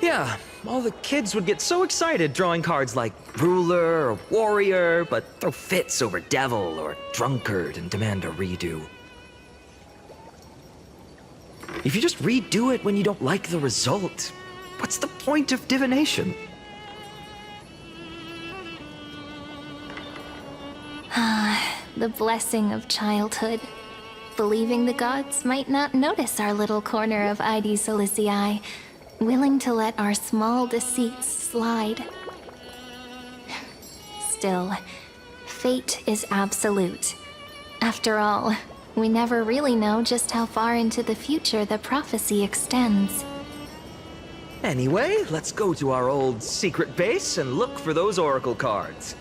Yeah, all the kids would get so excited drawing cards like ruler or warrior, but throw fits over devil or drunkard and demand a redo. If you just redo it when you don't like the result, what's the point of divination? The blessing of childhood. Believing the gods might not notice our little corner of Aedes Elysiae, willing to let our small deceits slide. Still, fate is absolute. After all, we never really know just how far into the future the prophecy extends. Anyway, let's go to our old secret base and look for those oracle cards.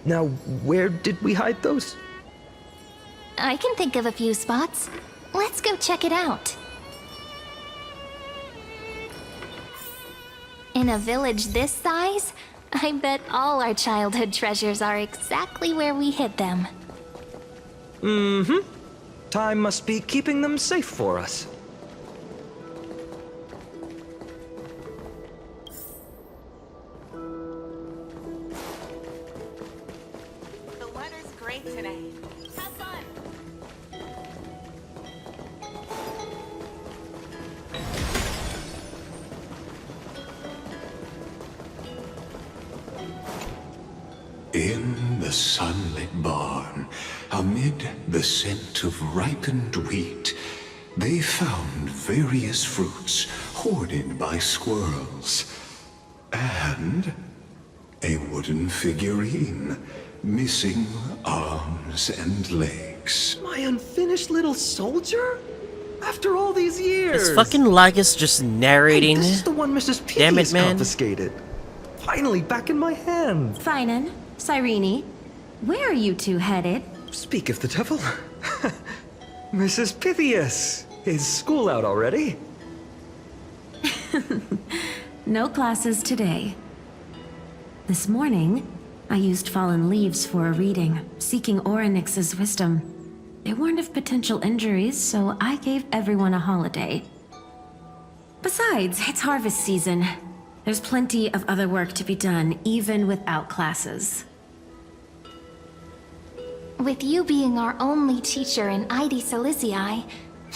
Now, where did we hide those? I can think of a few spots. Let's go check it out. In a village this size, I bet all our childhood treasures are exactly where we hid them. Mm-hmm. Time must be keeping them safe for us. The weather's great today. Have fun. In the sunlit barn, amid the scent of ripened wheat, they found various fruits hoarded by squirrels. And a wooden figurine, missing arms and legs. My unfinished little soldier? After all these years! Is fucking Lygus just narrating? Hey, this is the one Mrs. Damn it, Piggy's man. confiscated. Finally back in my hand. Phainon, Cyrene, where are you two headed? Speak of the devil. Mrs. Pythias, is school out already? No classes today. This morning, I used fallen leaves for a reading, seeking Orynyx's wisdom. They warned of potential injuries, so I gave everyone a holiday. Besides, it's harvest season. There's plenty of other work to be done, even without classes. With you being our only teacher in Aedes Elysiae,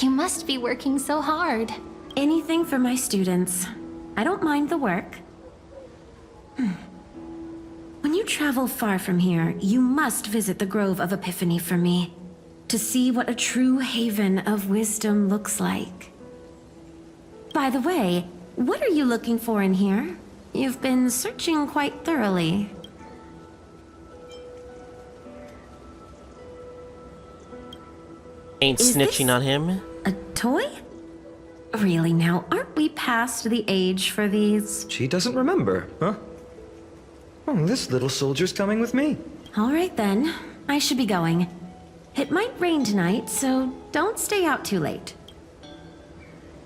you must be working so hard. Anything for my students. I don't mind the work. When you travel far from here, you must visit the Grove of Epiphany for me, to see what a true haven of wisdom looks like. By the way, what are you looking for in here? You've been searching quite thoroughly. Ain't Is snitching this on him. A toy? Really now, aren't we past the age for these? She doesn't remember, huh? Oh, this little soldier's coming with me. All right then, I should be going. It might rain tonight, so don't stay out too late.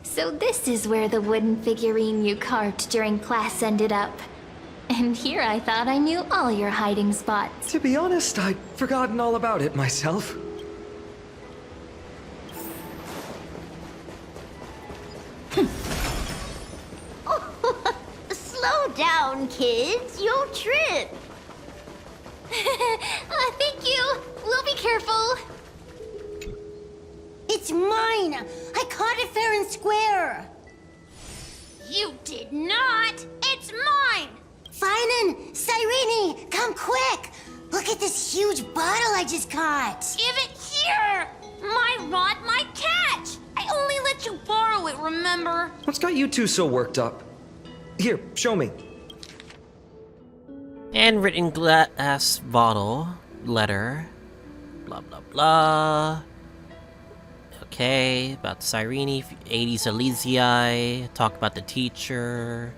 So this is where the wooden figurine you carved during class ended up. And here I thought I knew all your hiding spots. To be honest, I'd forgotten all about it myself. Slow down, kids. You'll trip. Thank you. We'll be careful. It's mine. I caught it fair and square. You did not. It's mine. Phainon, Cyrene, come quick. Look at this huge bottle I just caught. Give it here. My rod, my catch. I only let you borrow it, remember? What's got you two so worked up? Here, show me. Handwritten glass bottle, letter, blah blah blah. Okay, about Cyrene, Aedes Elysiae, talk about the teacher.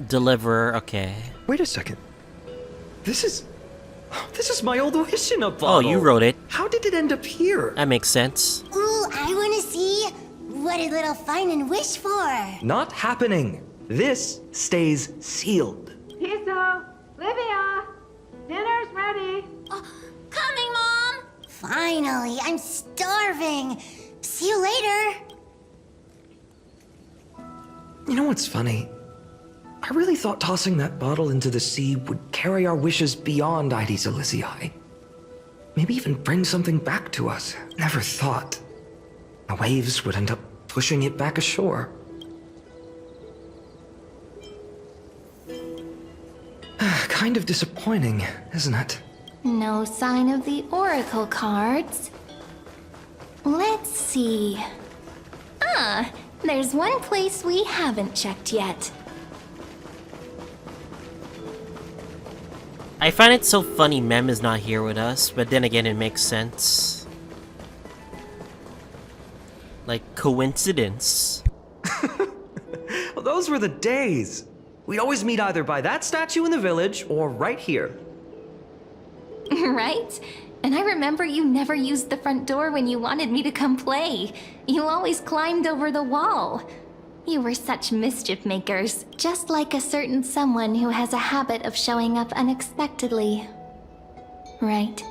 Deliver, okay. Wait a second. This is my old wish in a bottle. Oh, you wrote it. How did it end up here? That makes sense. Ooh, I want to see. What did little Phainon wish for? Not happening. This stays sealed. Piso, Livia, dinner's ready. Coming, Mom! Finally, I'm starving. See you later. You know what's funny? I really thought tossing that bottle into the sea would carry our wishes beyond Aedes Elysiae. Maybe even bring something back to us. Never thought the waves would end up pushing it back ashore. Kind of disappointing, isn't it? No sign of the oracle cards. Let's see. Ah, there's one place we haven't checked yet. I find it so funny Mem is not here with us, but then again it makes sense. Like, coincidence. Well, those were the days. We'd always meet either by that statue in the village or right here. Right? And I remember you never used the front door when you wanted me to come play. You always climbed over the wall. You were such mischief makers, just like a certain someone who has a habit of showing up unexpectedly. Right?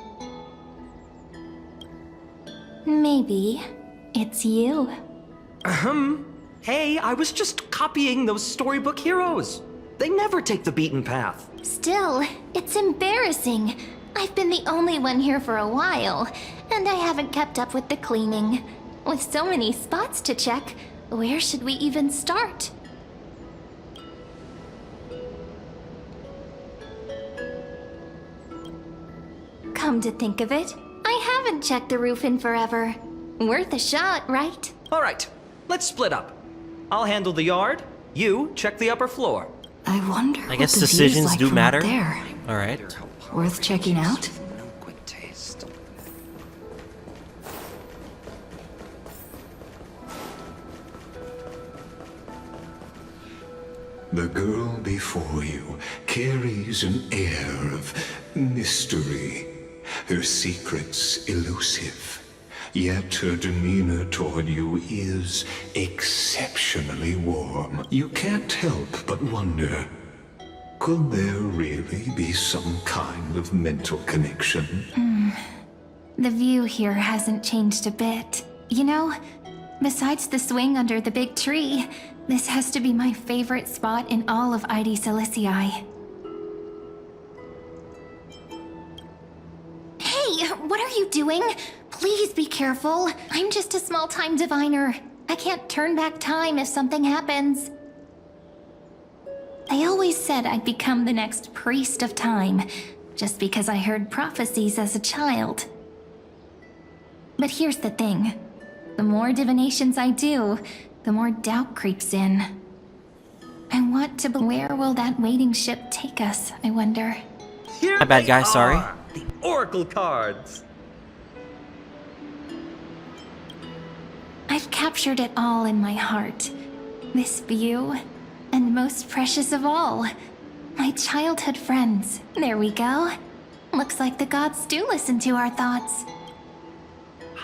Maybe it's you. Hey, I was just copying those storybook heroes. They never take the beaten path. Still, it's embarrassing. I've been the only one here for a while, and I haven't kept up with the cleaning. With so many spots to check, where should we even start? Come to think of it, I haven't checked the roof in forever. Worth a shot, right? All right, let's split up. I'll handle the yard. You check the upper floor. I wonder I guess what the decisions view's like do from matter. up there. All right. Worth checking out? The girl before you carries an air of mystery, her secrets elusive. Yet her demeanor toward you is exceptionally warm. You can't help but wonder, could there really be some kind of mental connection? The view here hasn't changed a bit. You know, besides the swing under the big tree, this has to be my favorite spot in all of Aedes Elysiae. Hey, what are you doing? Please be careful. I'm just a small-time diviner. I can't turn back time if something happens. They always said I'd become the next priest of time, just because I heard prophecies as a child. But here's the thing. The more divinations I do, the more doubt creeps in. I want to believe, where will that waiting ship take us, I wonder? Here My bad, they guys, sorry. are, the oracle cards. I've captured it all in my heart. This view, and most precious of all, my childhood friends. There we go. Looks like the gods do listen to our thoughts.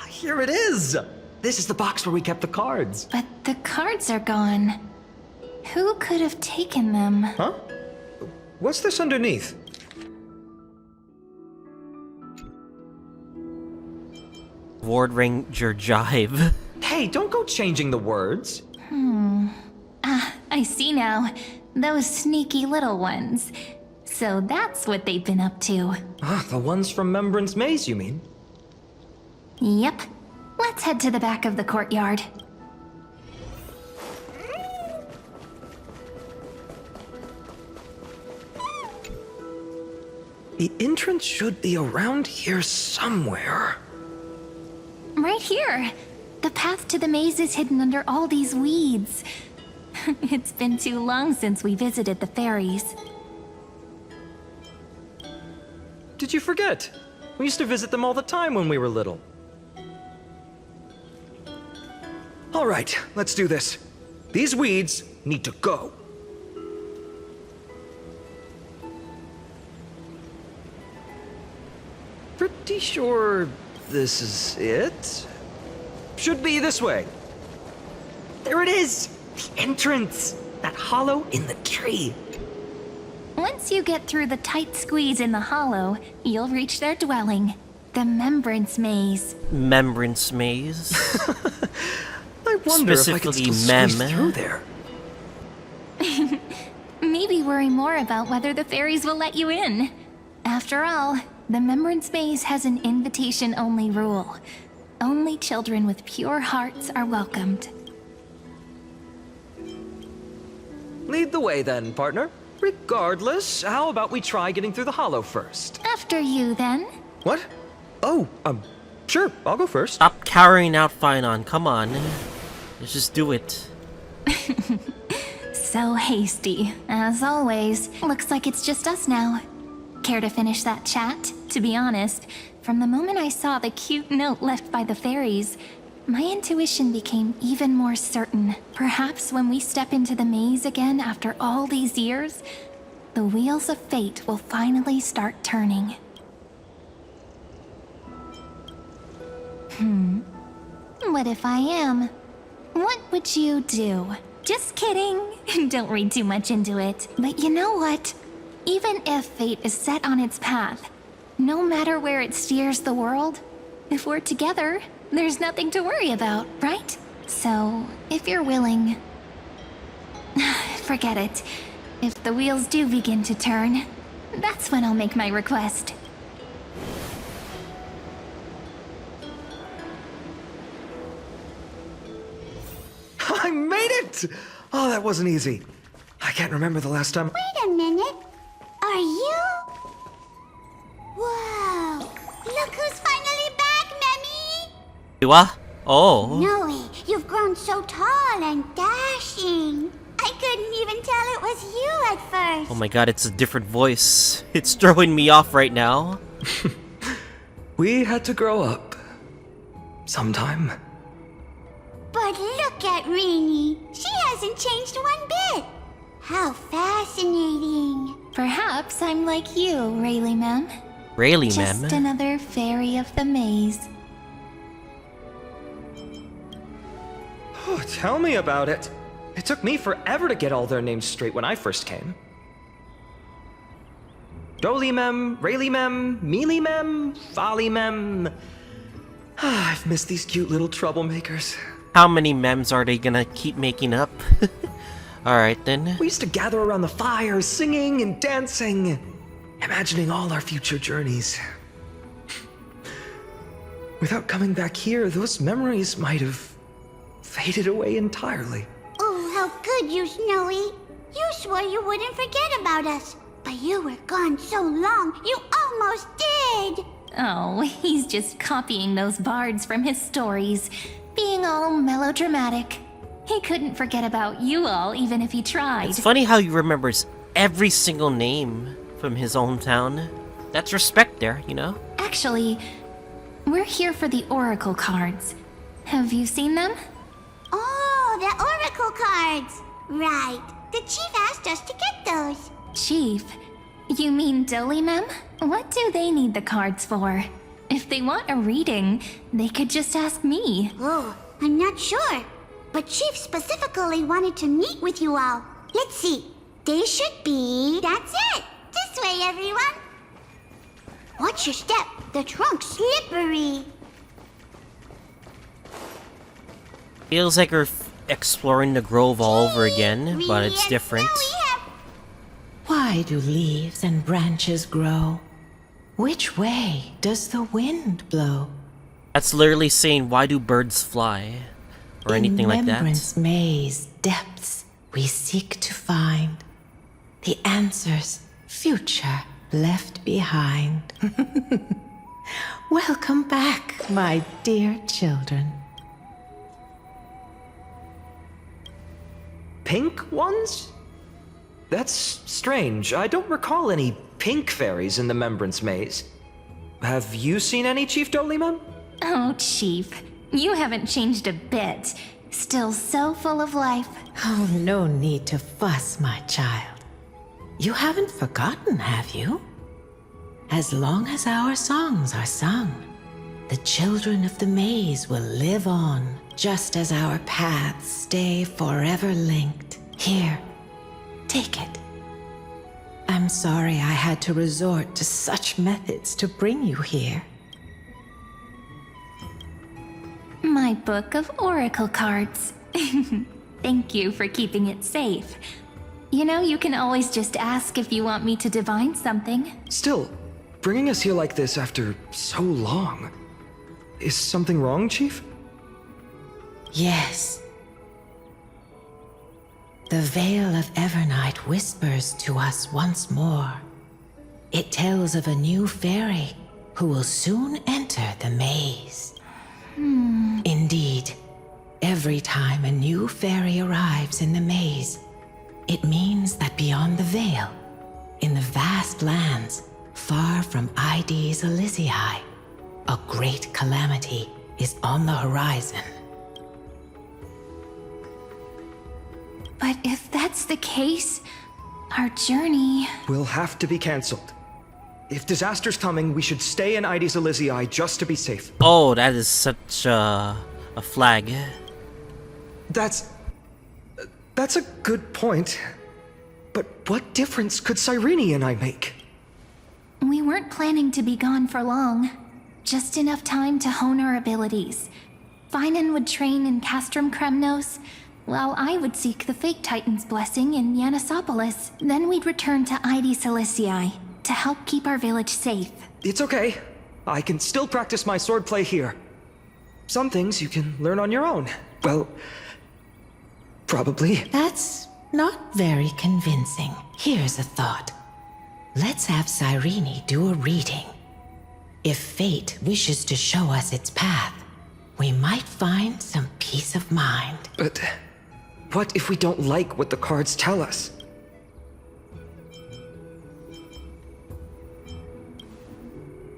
Here it is! This is the box where we kept the cards. But the cards are gone. Who could have taken them? Huh? What's this underneath? Ward Ranger Jive. Hey, don't go changing the words. Ah, I see now. Those sneaky little ones. So that's what they've been up to. Ah, the ones from Remembrance Maze, you mean? Yep. Let's head to the back of the courtyard. The entrance should be around here somewhere. Right here. The path to the maze is hidden under all these weeds. It's been too long since we visited the fairies. Did you forget? We used to visit them all the time when we were little. All right, let's do this. These weeds need to go. Pretty sure this is it. Should be this way. There it is! The entrance! That hollow in the tree. Once you get through the tight squeeze in the hollow, you'll reach their dwelling, the Membrance Maze. Membrance Maze? I wonder if I could still squeeze through there. Maybe worry more about whether the fairies will let you in. After all, the Membrance Maze has an invitation-only rule. Only children with pure hearts are welcomed. Lead the way then, partner. Regardless, how about we try getting through the hollow first? After you, then. What? Oh, sure, I'll go first. Stop carrying out Phainon, come on. Let's just do it. So hasty, as always. Looks like it's just us now. Care to finish that chat? To be honest, from the moment I saw the cute note left by the fairies, my intuition became even more certain. Perhaps when we step into the maze again after all these years, the wheels of fate will finally start turning. What if I am? What would you do? Just kidding. Don't read too much into it. But you know what? Even if fate is set on its path, no matter where it steers the world, if we're together, there's nothing to worry about, right? So, if you're willing... forget it. If the wheels do begin to turn, that's when I'll make my request. I made it! Oh, that wasn't easy. I can't remember the last time... Wait a minute. Are you... Whoa. Look who's finally back, Memmy! What? Oh. Noe, you've grown so tall and dashing. I couldn't even tell it was you at first. Oh my god, it's a different voice. It's throwing me off right now. We had to grow up. Sometime. But look at Rini. She hasn't changed one bit. How fascinating. Perhaps I'm like you, Rayleigh Mem. Rayleigh Mem? Just another fairy of the maze. Oh, tell me about it. It took me forever to get all their names straight when I first came. Dolly Mem, Rayleigh Mem, Mealy Mem, Folly Mem. I've missed these cute little troublemakers. How many memes are they gonna keep making up? Alright then. We used to gather around the fire, singing and dancing, imagining all our future journeys. Without coming back here, those memories might have faded away entirely. Oh, how good you, Snowy. You swore you wouldn't forget about us. But you were gone so long, you almost did. Oh, he's just copying those bards from his stories, being all melodramatic. He couldn't forget about you all, even if he tried. It's funny how he remembers every single name from his hometown. That's respect there, you know? Actually, we're here for the Oracle cards. Have you seen them? Oh, the Oracle cards. Right. The chief asked us to get those. Chief? You mean Dolly Mem? What do they need the cards for? If they want a reading, they could just ask me. Oh, I'm not sure. But Chief specifically wanted to meet with you all. Let's see. They should be... That's it! This way, everyone! Watch your step. The trunk's slippery. Feels like we're exploring the grove all over again, but it's different. Why do leaves and branches grow? Which way does the wind blow? That's literally saying, why do birds fly? Or anything like that. In Membrance Maze depths we seek to find the answers future left behind. Welcome back, my dear children. Pink ones? That's strange. I don't recall any pink fairies in the Membrance Maze. Have you seen any, Chief Dolly Mem? Oh, Chief. You haven't changed a bit. Still so full of life. Oh, no need to fuss, my child. You haven't forgotten, have you? As long as our songs are sung, the children of the maze will live on, just as our paths stay forever linked, here Take it. I'm sorry I had to resort to such methods to bring you here. My book of oracle cards. Thank you for keeping it safe. You know, you can always just ask if you want me to divine something. Still, bringing us here like this after so long. Is something wrong, Chief? Yes. The Veil of Evernight whispers to us once more. It tells of a new fairy who will soon enter the maze. Indeed, every time a new fairy arrives in the maze, it means that beyond the veil, in the vast lands far from Aedes Elysiae, a great calamity is on the horizon. But if that's the case, our journey... will have to be cancelled. If disaster's coming, we should stay in Aedes Elysiae just to be safe. Oh, that is such a flag. That's a good point. But what difference could Cyrene and I make? We weren't planning to be gone for long. Just enough time to hone our abilities. Phainon would train in Castrum Kremnos, while I would seek the Fake Titan's blessing in Yanisopolis. Then we'd return to Aedes Elysiae to help keep our village safe. It's okay. I can still practice my swordplay here. Some things you can learn on your own. Well, probably. That's not very convincing. Here's a thought. Let's have Cyrene do a reading. If fate wishes to show us its path, we might find some peace of mind. But what if we don't like what the cards tell us?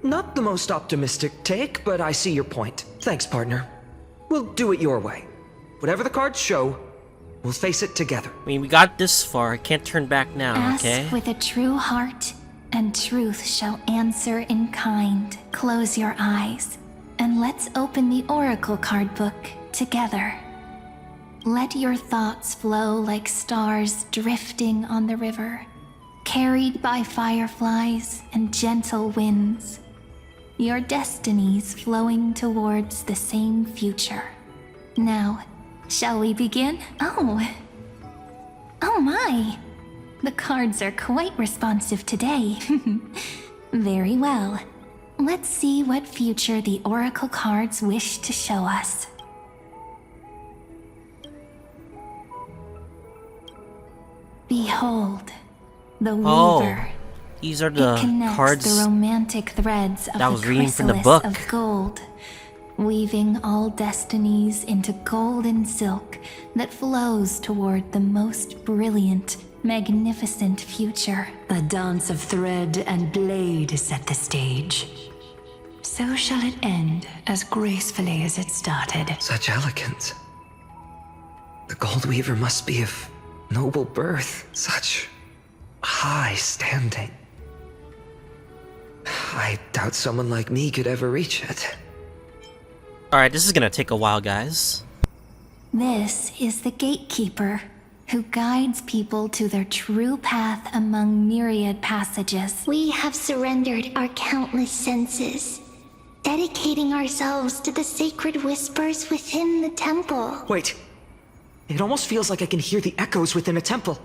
Not the most optimistic take, but I see your point. Thanks, partner. We'll do it your way. Whatever the cards show, we'll face it together. I mean, we got this far. I can't turn back now, okay? Ask with a true heart, and truth shall answer in kind. Close your eyes, and let's open the oracle card book together. Let your thoughts flow like stars drifting on the river, carried by fireflies and gentle winds. Your destinies flowing towards the same future. Now, shall we begin? Oh my! The cards are quite responsive today. Very well. Let's see what future the oracle cards wish to show us. Behold, the Weaver. These are the it connects cards the romantic threads of that I the was reading from the chrysalis book. of gold, weaving all destinies into golden silk that flows toward the most brilliant, magnificent future. The dance of thread and blade set the stage. So shall it end as gracefully as it started. Such elegance. The Gold Weaver must be of noble birth, such high standing. I doubt someone like me could ever reach it. Alright, this is gonna take a while, guys. This is the gatekeeper who guides people to their true path among myriad passages. We have surrendered our countless senses, dedicating ourselves to the sacred whispers within the temple. Wait. It almost feels like I can hear the echoes within a temple.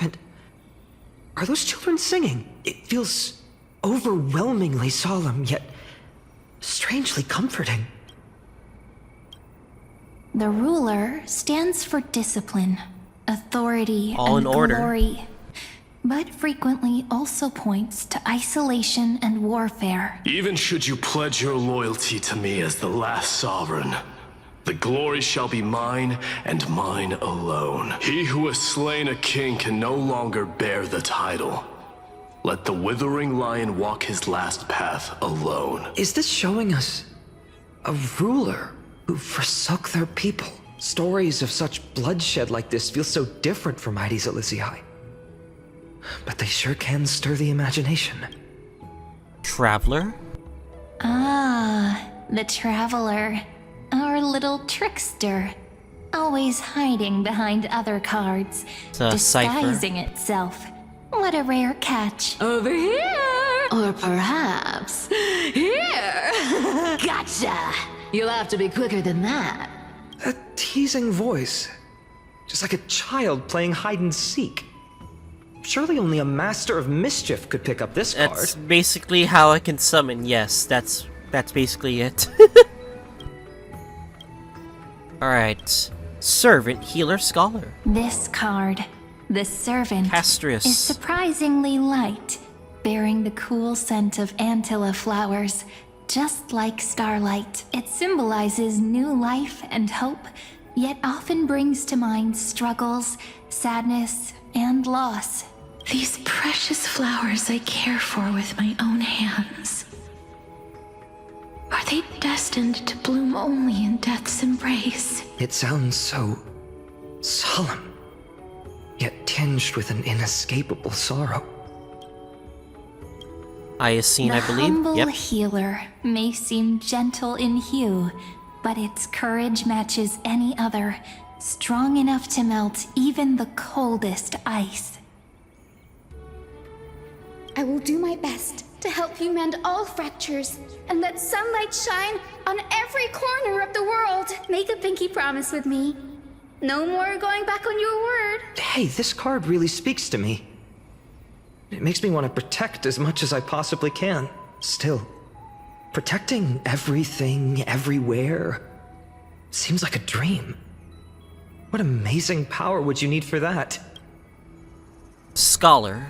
And are those children singing? It feels overwhelmingly solemn, yet strangely comforting. The ruler stands for discipline, authority, All and in order. glory, but frequently also points to isolation and warfare. Even should you pledge your loyalty to me as the last sovereign, the glory shall be mine and mine alone. He who has slain a king can no longer bear the title. Let the withering lion walk his last path alone. Is this showing us a ruler who forsook their people? Stories of such bloodshed like this feel so different from Aedes Elysiae. But they sure can stir the imagination. Traveler? Ah, the Traveler. Our little trickster. always hiding behind other cards, It's a cipher. disguising itself. What a rare catch. Over here! Or perhaps here! Gotcha! You'll have to be quicker than that. A teasing voice. Just like a child playing hide and seek. Surely only a master of mischief could pick up this card. That's basically how I can summon. Yes, that's basically it. Alright. Servant, Healer, Scholar. This card, the Servant, Castrius. is surprisingly light, bearing the cool scent of Antilla flowers, just like starlight. It symbolizes new life and hope, yet often brings to mind struggles, sadness, and loss. These precious flowers I care for with my own hands. Are they destined to bloom only in death's embrace? It sounds so solemn, yet tinged with an inescapable sorrow. Iacine, I believe. The humble Yep. healer may seem gentle in hue, but its courage matches any other, strong enough to melt even the coldest ice. I will do my best to help you mend all fractures and let sunlight shine on every corner of the world. Make a pinky promise with me. No more going back on your word. Hey, this card really speaks to me. It makes me want to protect as much as I possibly can. Still, protecting everything, everywhere, seems like a dream. What amazing power would you need for that? Scholar.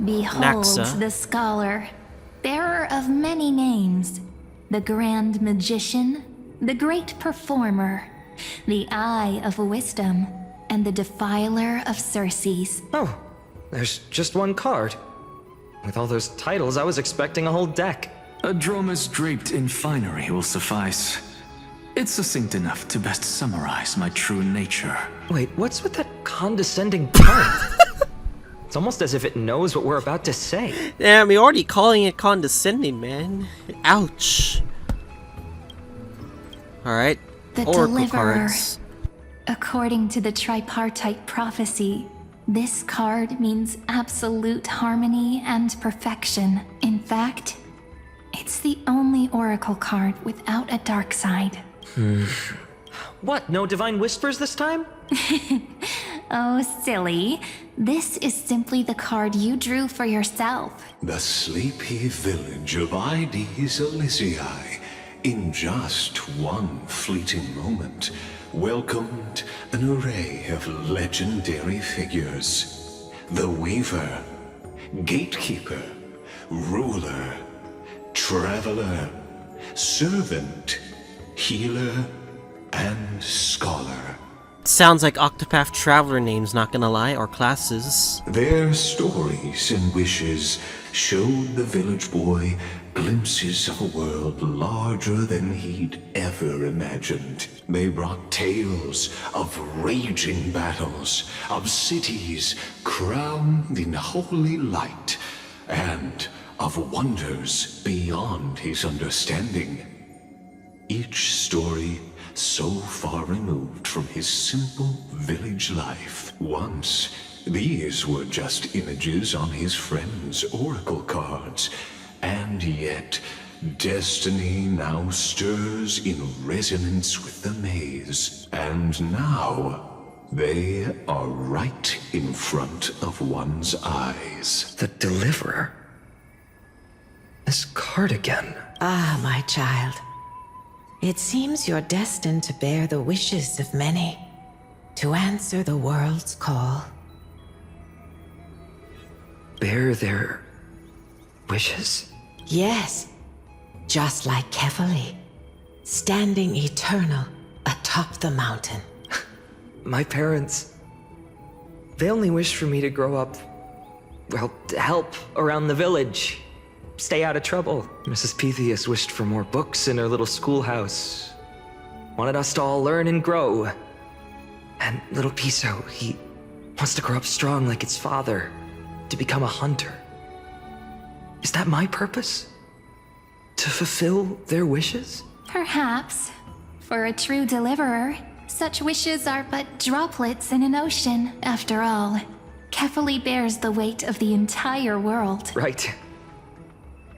Behold Naxa. the scholar, bearer of many names, the grand magician, the great performer, the eye of wisdom, and the defiler of Circes. Oh, there's just one card. With all those titles, I was expecting a whole deck. A Dromus draped in finery will suffice. It's succinct enough to best summarize my true nature. Wait, what's with that condescending tone? It's almost as if it knows what we're about to say. Damn, you're already calling it condescending, man. Ouch. Alright. The Oracle Deliverer. cards. According to the tripartite prophecy, this card means absolute harmony and perfection. In fact, it's the only oracle card without a dark side. What, no divine whispers this time? Oh, silly. This is simply the card you drew for yourself. The sleepy village of Aedes Elysiae, in just one fleeting moment, welcomed an array of legendary figures. The Weaver, Gatekeeper, Ruler, Traveler, Servant, Healer, and Scholar. Sounds like Octopath Traveler names, not gonna lie, or classes. Their stories and wishes showed the village boy glimpses of a world larger than he'd ever imagined. They brought tales of raging battles, of cities crowned in holy light, and of wonders beyond his understanding. Each story so far removed from his simple village life. Once, these were just images on his friend's oracle cards, and yet destiny now stirs in resonance with the maze. And now, they are right in front of one's eyes. The Deliverer? This card again. Ah, my child. It seems you're destined to bear the wishes of many, to answer the world's call. Bear their wishes? Yes, just like Kefali, standing eternal atop the mountain. My parents, they only wished for me to grow up, well, to help around the village. Stay out of trouble. Mrs. Pythias wished for more books in her little schoolhouse. Wanted us to all learn and grow. And little Piso, he wants to grow up strong like its father, to become a hunter. Is that my purpose? To fulfill their wishes? Perhaps. For a true deliverer, Such wishes are but droplets in an ocean, after all. Carefully bears the weight of the entire world. Right.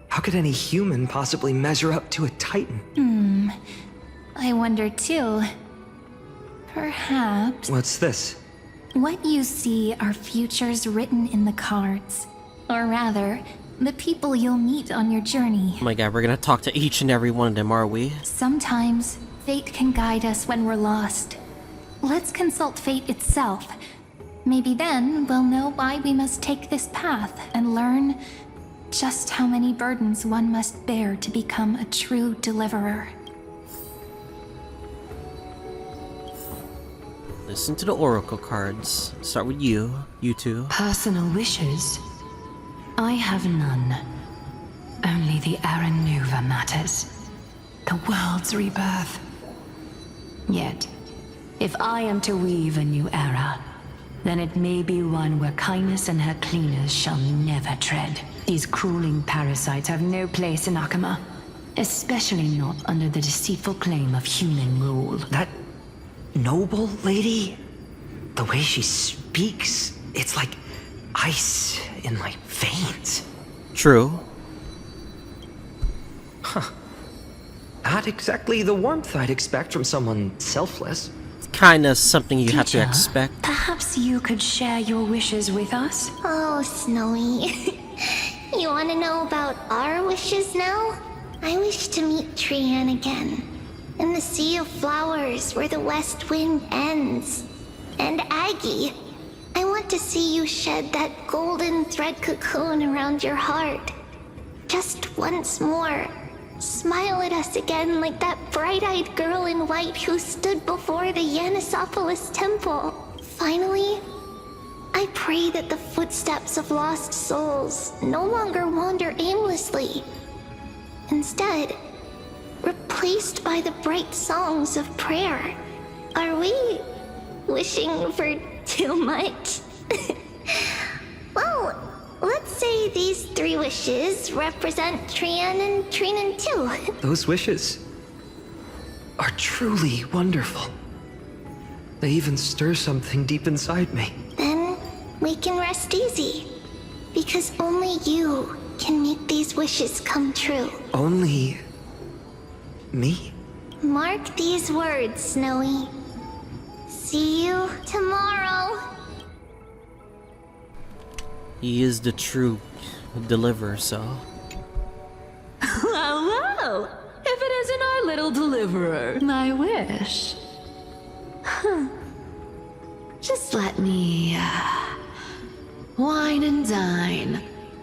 How could any human possibly measure up to a Titan? I wonder too. Perhaps What's this? what you see are futures written in the cards. Or rather, the people you'll meet on your journey. Oh my god, we're gonna talk to each and every one of them, are we? Sometimes, fate can guide us when we're lost. Let's consult fate itself. Maybe then we'll know why we must take this path and learn just how many burdens one must bear to become a true deliverer. Listen to the oracle cards. Start with you two. Personal wishes? I have none. Only the era Nuva matters. The world's rebirth. Yet, if I am to weave a new era, then it may be one where kindness and her cleaners shall never tread. These crawling parasites have no place in Akama, especially not under the deceitful claim of human rule. That noble lady? The way she speaks, it's like ice in my veins. True. Huh. Not exactly the warmth I'd expect from someone selfless. It's kinda something you have to Teacher, expect. Perhaps you could share your wishes with us? Oh, Snowy. You want to know about our wishes now? I wish to meet Trian again. In the sea of flowers where the west wind ends. And Aggie, I want to see you shed that golden thread cocoon around your heart. Just once more. Smile at us again like that bright-eyed girl in white who stood before the Yanisopolis temple. Finally, I pray that the footsteps of lost souls no longer wander aimlessly. Instead, replaced by the bright songs of prayer. Are we wishing for too much? Well, let's say these 3 wishes represent Trian and Trinan too. Those wishes are truly wonderful. They even stir something deep inside me. Then we can rest easy. Because only you can make these wishes come true. Only me? Mark these words, Snowy. See you tomorrow. He is the true deliverer, so. Well, if it isn't our little deliverer, my wish. Just let me wine and dine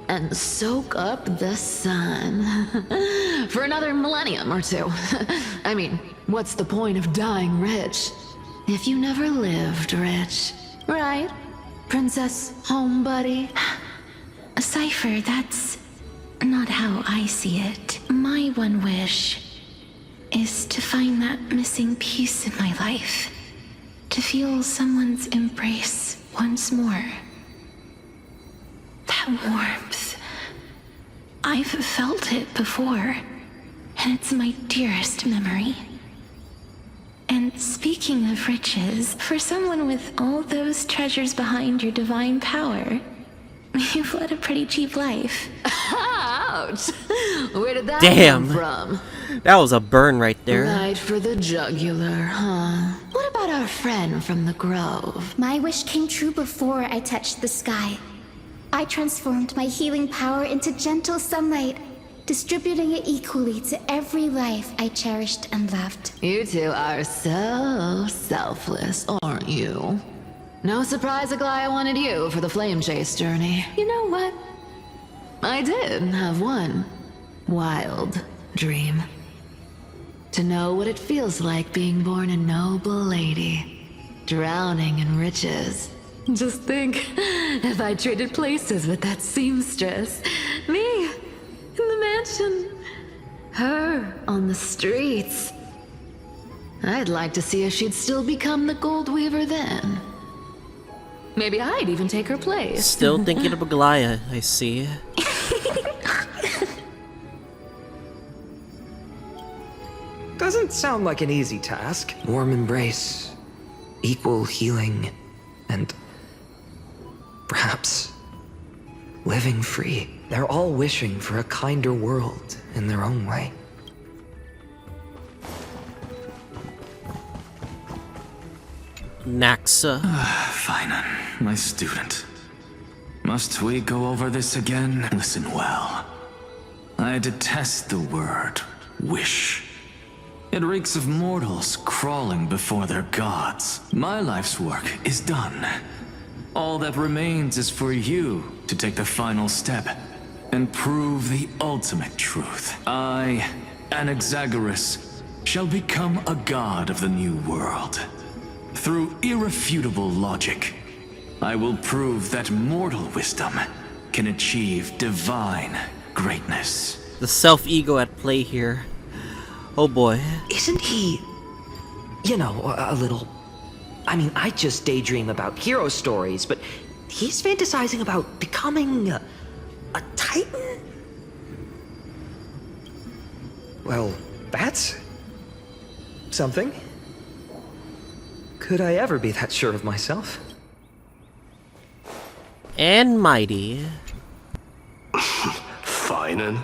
and soak up the sun for another millennium or 2. I mean, what's the point of dying rich if you never lived rich, right, Princess Homebuddy? Cypher, that's not how I see it. My one wish is to find that missing piece in my life. To feel someone's embrace once more. That warmth. I've felt it before, and it's my dearest memory. And speaking of riches, for someone with all those treasures behind your divine power, you've led a pretty cheap life. Ouch! Where did that Damn. come from? That was a burn right there. Right for the jugular, huh? What about our friend from the Grove? My wish came true before I touched the sky. I transformed my healing power into gentle sunlight, distributing it equally to every life I cherished and loved. You two are so selfless, aren't you? No surprise Aglaya wanted you for the flame chase journey. You know what? I did have one wild dream. To know what it feels like being born a noble lady, drowning in riches. Just think, if I traded places with that seamstress, me in the mansion, her on the streets. I'd like to see if she'd still become the gold weaver then. Maybe I'd even take her place. Still thinking of Aglaya, I see. Doesn't sound like an easy task. Warm embrace, equal healing, and perhaps living free. They're all wishing for a kinder world in their own way. Naxa. Phainon, my student. Must we go over this again? Listen well. I detest the word wish. It reeks of mortals crawling before their gods. My life's work is done. All that remains is for you to take the final step and prove the ultimate truth. I, Anaxagoras, shall become a god of the new world. Through irrefutable logic, I will prove that mortal wisdom can achieve divine greatness. The self-ego at play here. Oh boy. Isn't he, you know, a little... I mean, I just daydream about hero stories, but he's fantasizing about becoming a titan? Well, that's something. Could I ever be that sure of myself? And mighty. Phainon?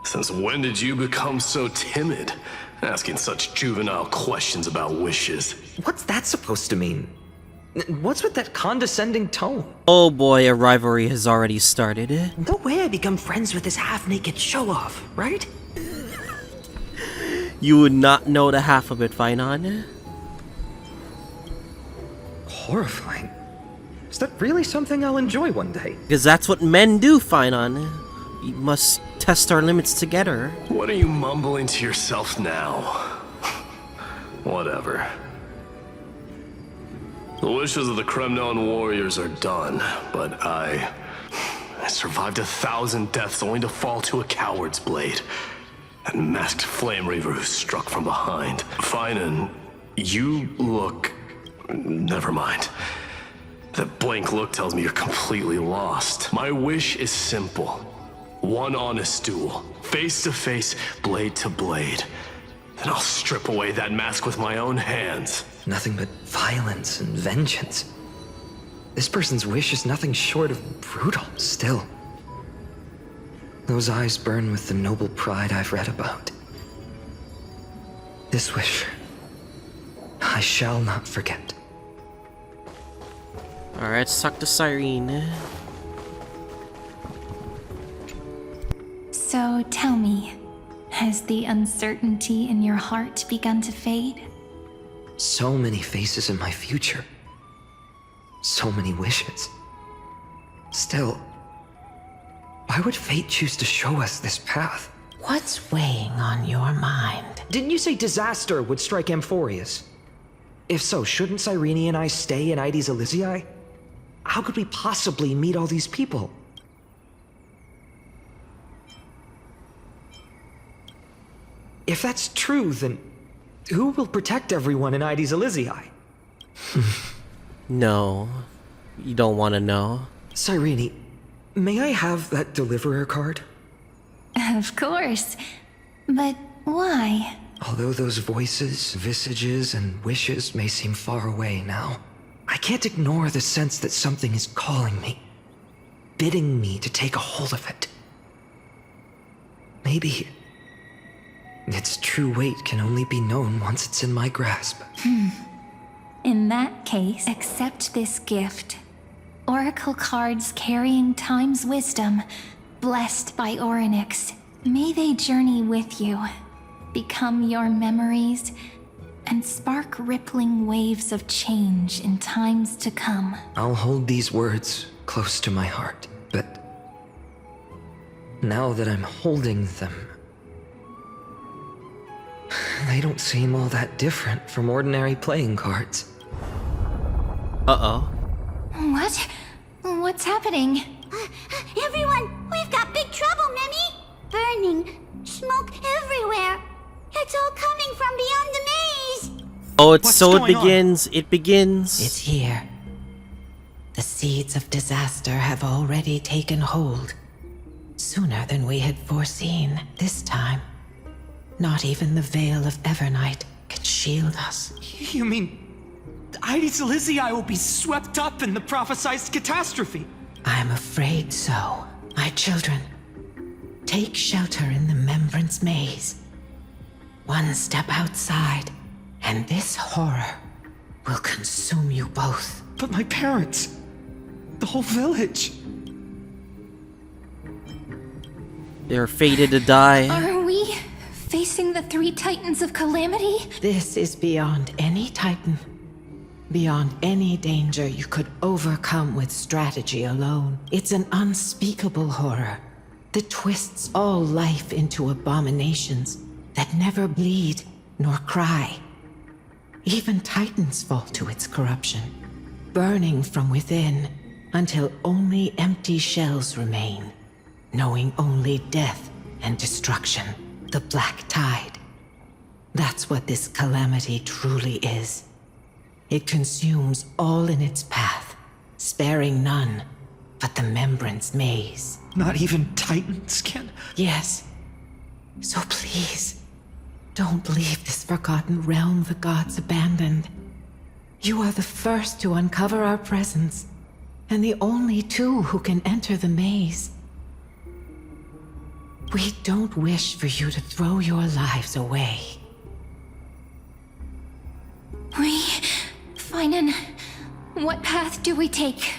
Since when did you become so timid? Asking such juvenile questions about wishes. What's that supposed to mean? What's with that condescending tone? Oh boy, a rivalry has already started. No way I become friends with this half-naked show-off, right? You would not know the half of it, Phainon. Horrifying. Is that really something I'll enjoy one day? Because that's what men do, Phainon. We must test our limits together. What are you mumbling to yourself now? Whatever. The wishes of the Kremnon warriors are done, but I survived 1,000 deaths only to fall to a coward's blade. That masked Flame Reaver who struck from behind. Phainon, you look... Never mind. That blank look tells me you're completely lost. My wish is simple. One honest duel. Face to face, blade to blade. Then I'll strip away that mask with my own hands. Nothing but violence and vengeance. This person's wish is nothing short of brutal, still. Those eyes burn with the noble pride I've read about. This wish, I shall not forget. Alright, let's talk to Cyrene. So tell me, has the uncertainty in your heart begun to fade? So many faces in my future. So many wishes. Still, why would fate choose to show us this path? What's weighing on your mind? Didn't you say disaster would strike Amphoreus? If so, shouldn't Cyrene and I stay in Aedes Elysiae? How could we possibly meet all these people? If that's true, then who will protect everyone in Aedes Elysiae? No, you don't want to know. Cyrene, may I have that deliverer card? Of course. But why? Although those voices, visages, and wishes may seem far away now, I can't ignore the sense that something is calling me, bidding me to take a hold of it. Maybe its true weight can only be known once it's in my grasp. In that case, accept this gift. Oracle cards carrying time's wisdom, blessed by Orynyx. May they journey with you, become your memories, and spark rippling waves of change in times to come. I'll hold these words close to my heart, but now that I'm holding them, they don't seem all that different from ordinary playing cards. Uh-oh. What? What's happening? Everyone, we've got big trouble, Mimi! Burning, smoke everywhere. It's all coming from beyond the maze! Oh, it begins. It begins. It's here. The seeds of disaster have already taken hold. Sooner than we had foreseen this time. Not even the veil of Evernight can shield us. You mean Aedes Elysiae will be swept up in the prophesied catastrophe? I'm afraid so. My children, take shelter in the Membrance Maze. One step outside, and this horror will consume you both. But my parents, the whole village. They're fated to die. Are we facing the three titans of calamity? This is beyond any titan. Beyond any danger you could overcome with strategy alone. It's an unspeakable horror that twists all life into abominations that never bleed nor cry. Even titans fall to its corruption, burning from within until only empty shells remain, knowing only death and destruction, the black tide. That's what this calamity truly is. It consumes all in its path, sparing none but the Membrance Maze. Not even titans can? Yes. So please, don't leave this forgotten realm the gods abandoned. You are the first to uncover our presence, and the only two who can enter the maze. We don't wish for you to throw your lives away. Phainon, what path do we take?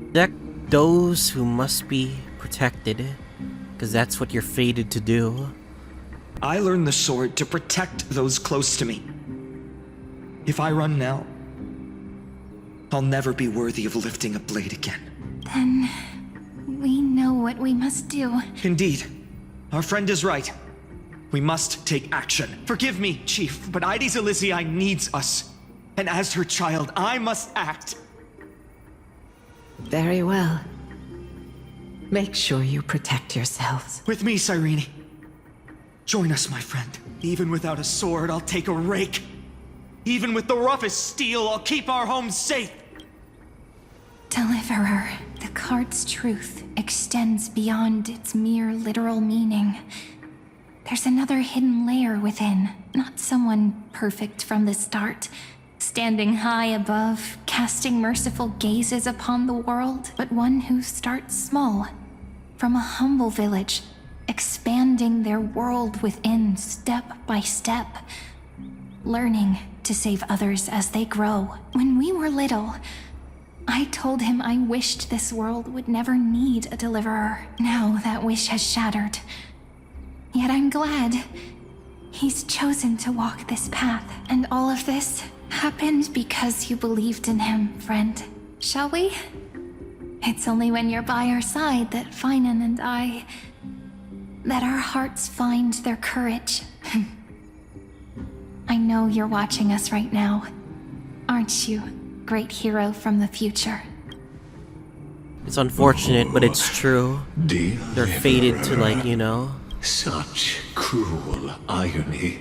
Protect those who must be protected, because that's what you're fated to do. I learned the sword to protect those close to me. If I run now, I'll never be worthy of lifting a blade again. Then we know what we must do. Indeed. Our friend is right. We must take action. Forgive me, Chief, but Aedes Elysiae needs us. And as her child, I must act. Very well. Make sure you protect yourselves. With me, Cyrene. Join us, my friend. Even without a sword, I'll take a rake. Even with the roughest steel, I'll keep our home safe. Deliverer, the card's truth extends beyond its mere literal meaning. There's another hidden layer within, not someone perfect from the start, standing high above, casting merciful gazes upon the world, but one who starts small, from a humble village, expanding their world within step by step, learning to save others as they grow. When we were little, I told him I wished this world would never need a deliverer. Now that wish has shattered. Yet I'm glad he's chosen to walk this path. And all of this happened because you believed in him, friend. Shall we? It's only when you're by our side that Phainon and I... that our hearts find their courage. I know you're watching us right now. Aren't you, great hero from the future? It's unfortunate, but it's true. They're fated to, like, you know... Such cruel irony.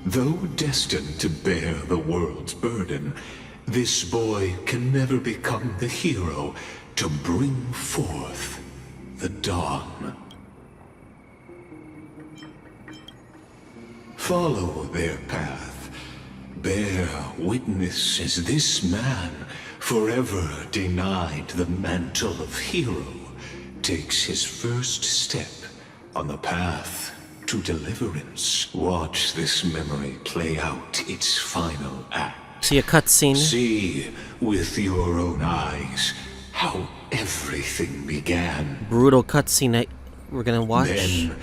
Though destined to bear the world's burden, this boy can never become the hero to bring forth the dawn. Follow their path. Bear witness as this man, forever denied the mantle of hero, takes his first step on the path to deliverance. Watch this memory play out its final act. See a cutscene. See with your own eyes how everything began. Brutal cutscene that we're gonna watch. Then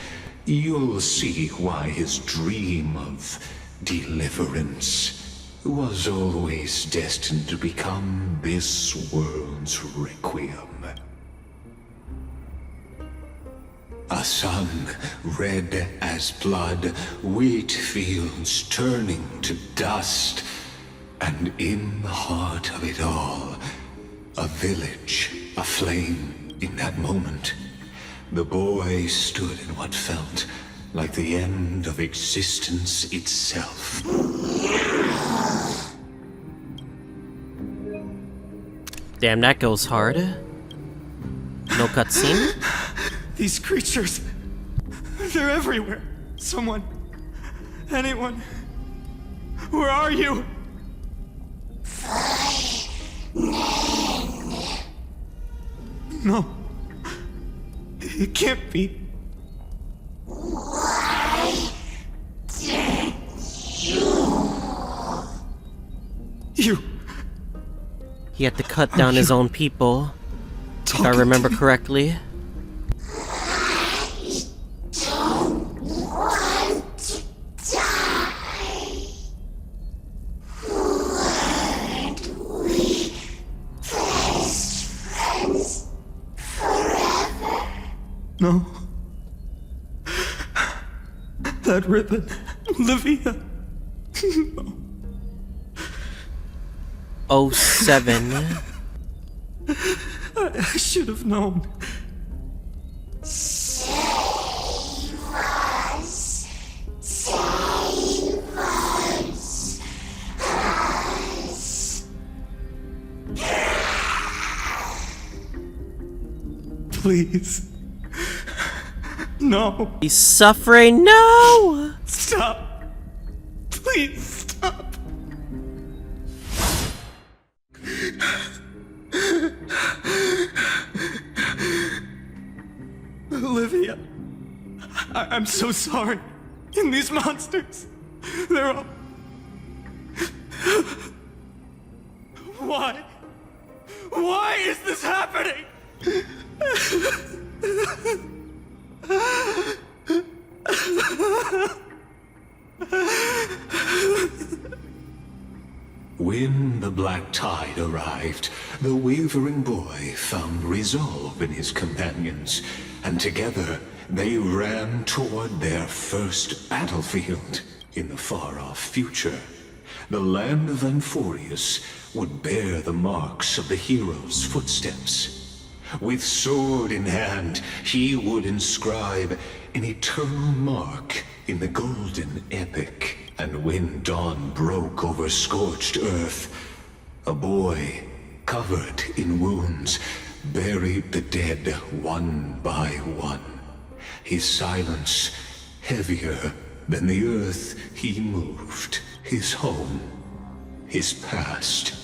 you'll see why his dream of deliverance was always destined to become this world's requiem. A sun red as blood, wheat fields turning to dust, and in the heart of it all, a village aflame. In that moment, the boy stood in what felt like the end of existence itself. Damn, that goes hard. No cutscene. These creatures, they're everywhere. Someone, anyone, where are you? No, it can't be. Why did you? He had to cut down his own people, if I remember correctly. I don't want to die. Weren't we best friends forever? No. That ribbon, Olivia. No. 07. I should have known. Save us. Save us. Please. No. He's suffering. No! Stop. Please stop. Olivia, I'm so sorry. And these monsters, they're all... Why? Why is this happening? When the black tide arrived, the wavering boy found resolve in his companions, and together they ran toward their first battlefield in the far-off future. The land of Amphoreus would bear the marks of the hero's footsteps. With sword in hand, he would inscribe an eternal mark in the golden epic. And when dawn broke over scorched earth, a boy, covered in wounds, buried the dead one by one. His silence heavier than the earth he moved. His home, his past,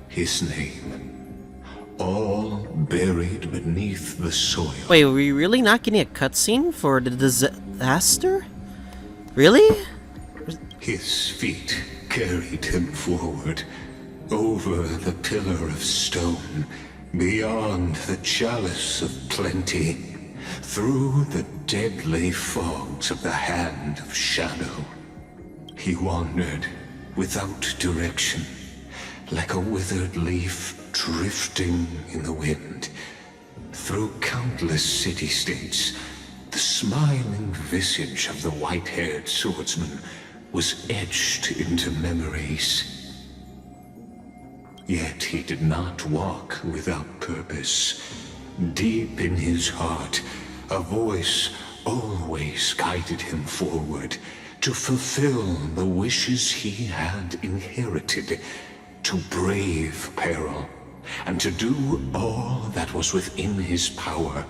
his name, all buried beneath the soil. Wait, are we really not getting a cutscene for the disaster? Really? His feet carried him forward, over the pillar of stone, beyond the chalice of plenty, through the deadly fogs of the hand of shadow. He wandered without direction, like a withered leaf drifting in the wind. Through countless city-states, the smiling visage of the white-haired swordsman was etched into memories. Yet he did not walk without purpose. Deep in his heart, a voice always guided him forward to fulfill the wishes he had inherited, to brave peril, and to do all that was within his power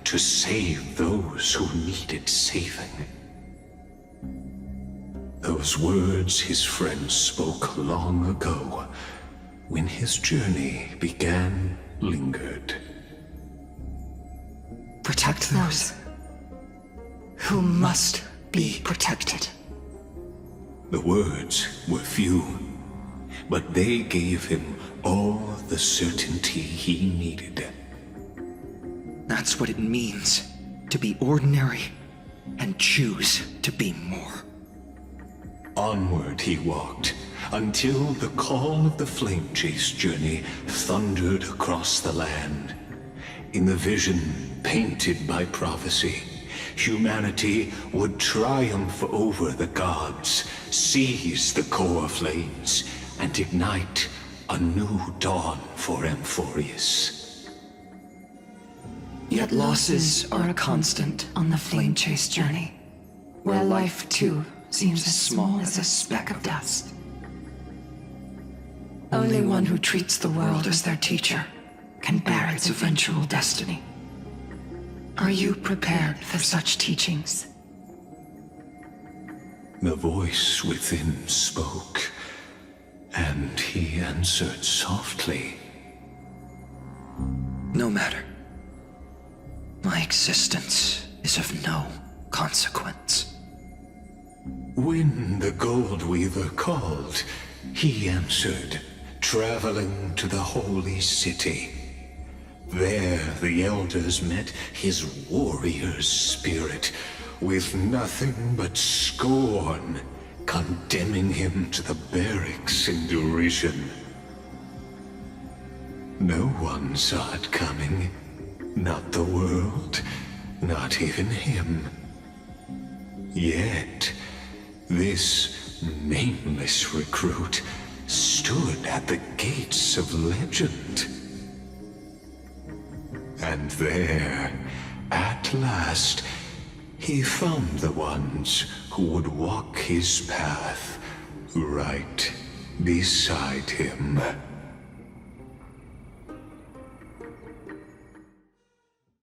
to save those who needed saving. Those words his friends spoke long ago, when his journey began, lingered. Protect those who must be protected. The words were few, but they gave him all the certainty he needed. That's what it means to be ordinary and choose to be more. Onward he walked, until the call of the flame chase journey thundered across the land. In the vision painted by prophecy, humanity would triumph over the gods, seize the Coreflames, and ignite a new dawn for Amphoreus. Yet losses are a constant on the flame chase journey, where life too seems as small as a speck of dust. Only one who treats the world as their teacher can bear its eventual destiny. Are you prepared for such teachings? The voice within spoke, and he answered softly. No matter. My existence is of no consequence. When the Gold Weaver called, he answered, traveling to the holy city. There the elders met his warrior's spirit, with nothing but scorn, condemning him to the barracks in derision. No one saw it coming. Not the world, not even him. Yet, this nameless recruit stood at the gates of legend. And there, at last, he found the ones who would walk his path right beside him.